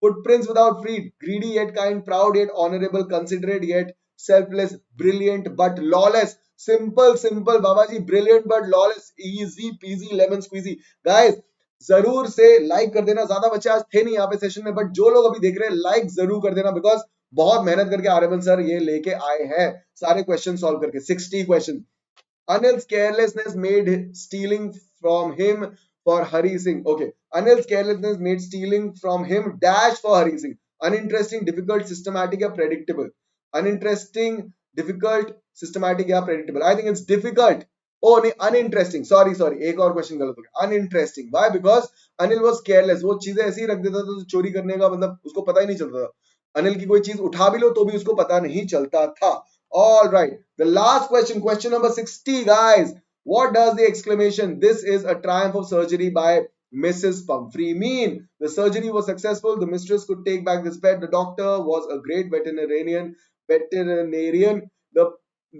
Footprints without feet. Greedy yet kind, proud yet honorable, considerate yet selfless, brilliant but lawless. Simple, simple, Babaji. Brilliant but lawless. Easy peasy, lemon squeezy. Guys, जरूर से like कर देना. ज्यादा बच्चे आज थे नहीं यहाँ पे सेशन में, बट जो लोग अभी देख रहे हैं लाइक जरूर कर देना, बिकॉज बहुत मेहनत करके आर्यमन सर ये लेके आए हैं सारे क्वेश्चन सॉल्व करके. 60 question. Anil's carelessness made stealing from him for Hari Singh. Okay. Anil's carelessness made stealing from him dash for Hari Singh. Uninteresting, difficult, systematic या predictable. Uninteresting, difficult, systematic या predictable. I think it's difficult. Oh, नहीं, uninteresting. Sorry, sorry. एक और question गलत हो गया. Uninteresting. Why? Because Anil was careless. वो चीजें ऐसे ही रख देता था तो चोरी करने का मतलब उसको पता ही नहीं चलता था. अनिल की कोई चीज उठा भी लो तो भी उसको पता नहीं चलता था. All right. The last question, question number 60, guys. What does the exclamation, "This is a triumph of surgery" by Mrs. Pumphrey mean? The surgery was successful. The mistress could take back this pet. The doctor was a great veterinarian. The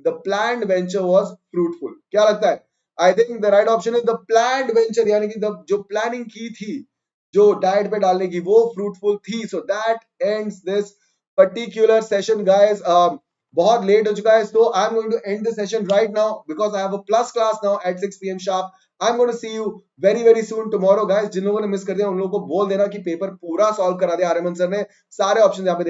the planned venture was fruitful. क्या लगता है? I think the right option is the planned venture, यानी कि जो planning की थी, जो diet पे डालने की, वो fruitful थी. So that ends this particular session, guys. बहुत लेट हो चुका है, so I'm going to end the session right now because I have a plus class now at 6 p.m. sharp. I'm going to see you very very soon tomorrow, guys. जिन लोगों ने miss कर दिया उन लोगों को बोल देना कि पेपर पूरा सॉल्व करा दिया आर्यमन सर ने. सारे ऑप्शन यहाँ पे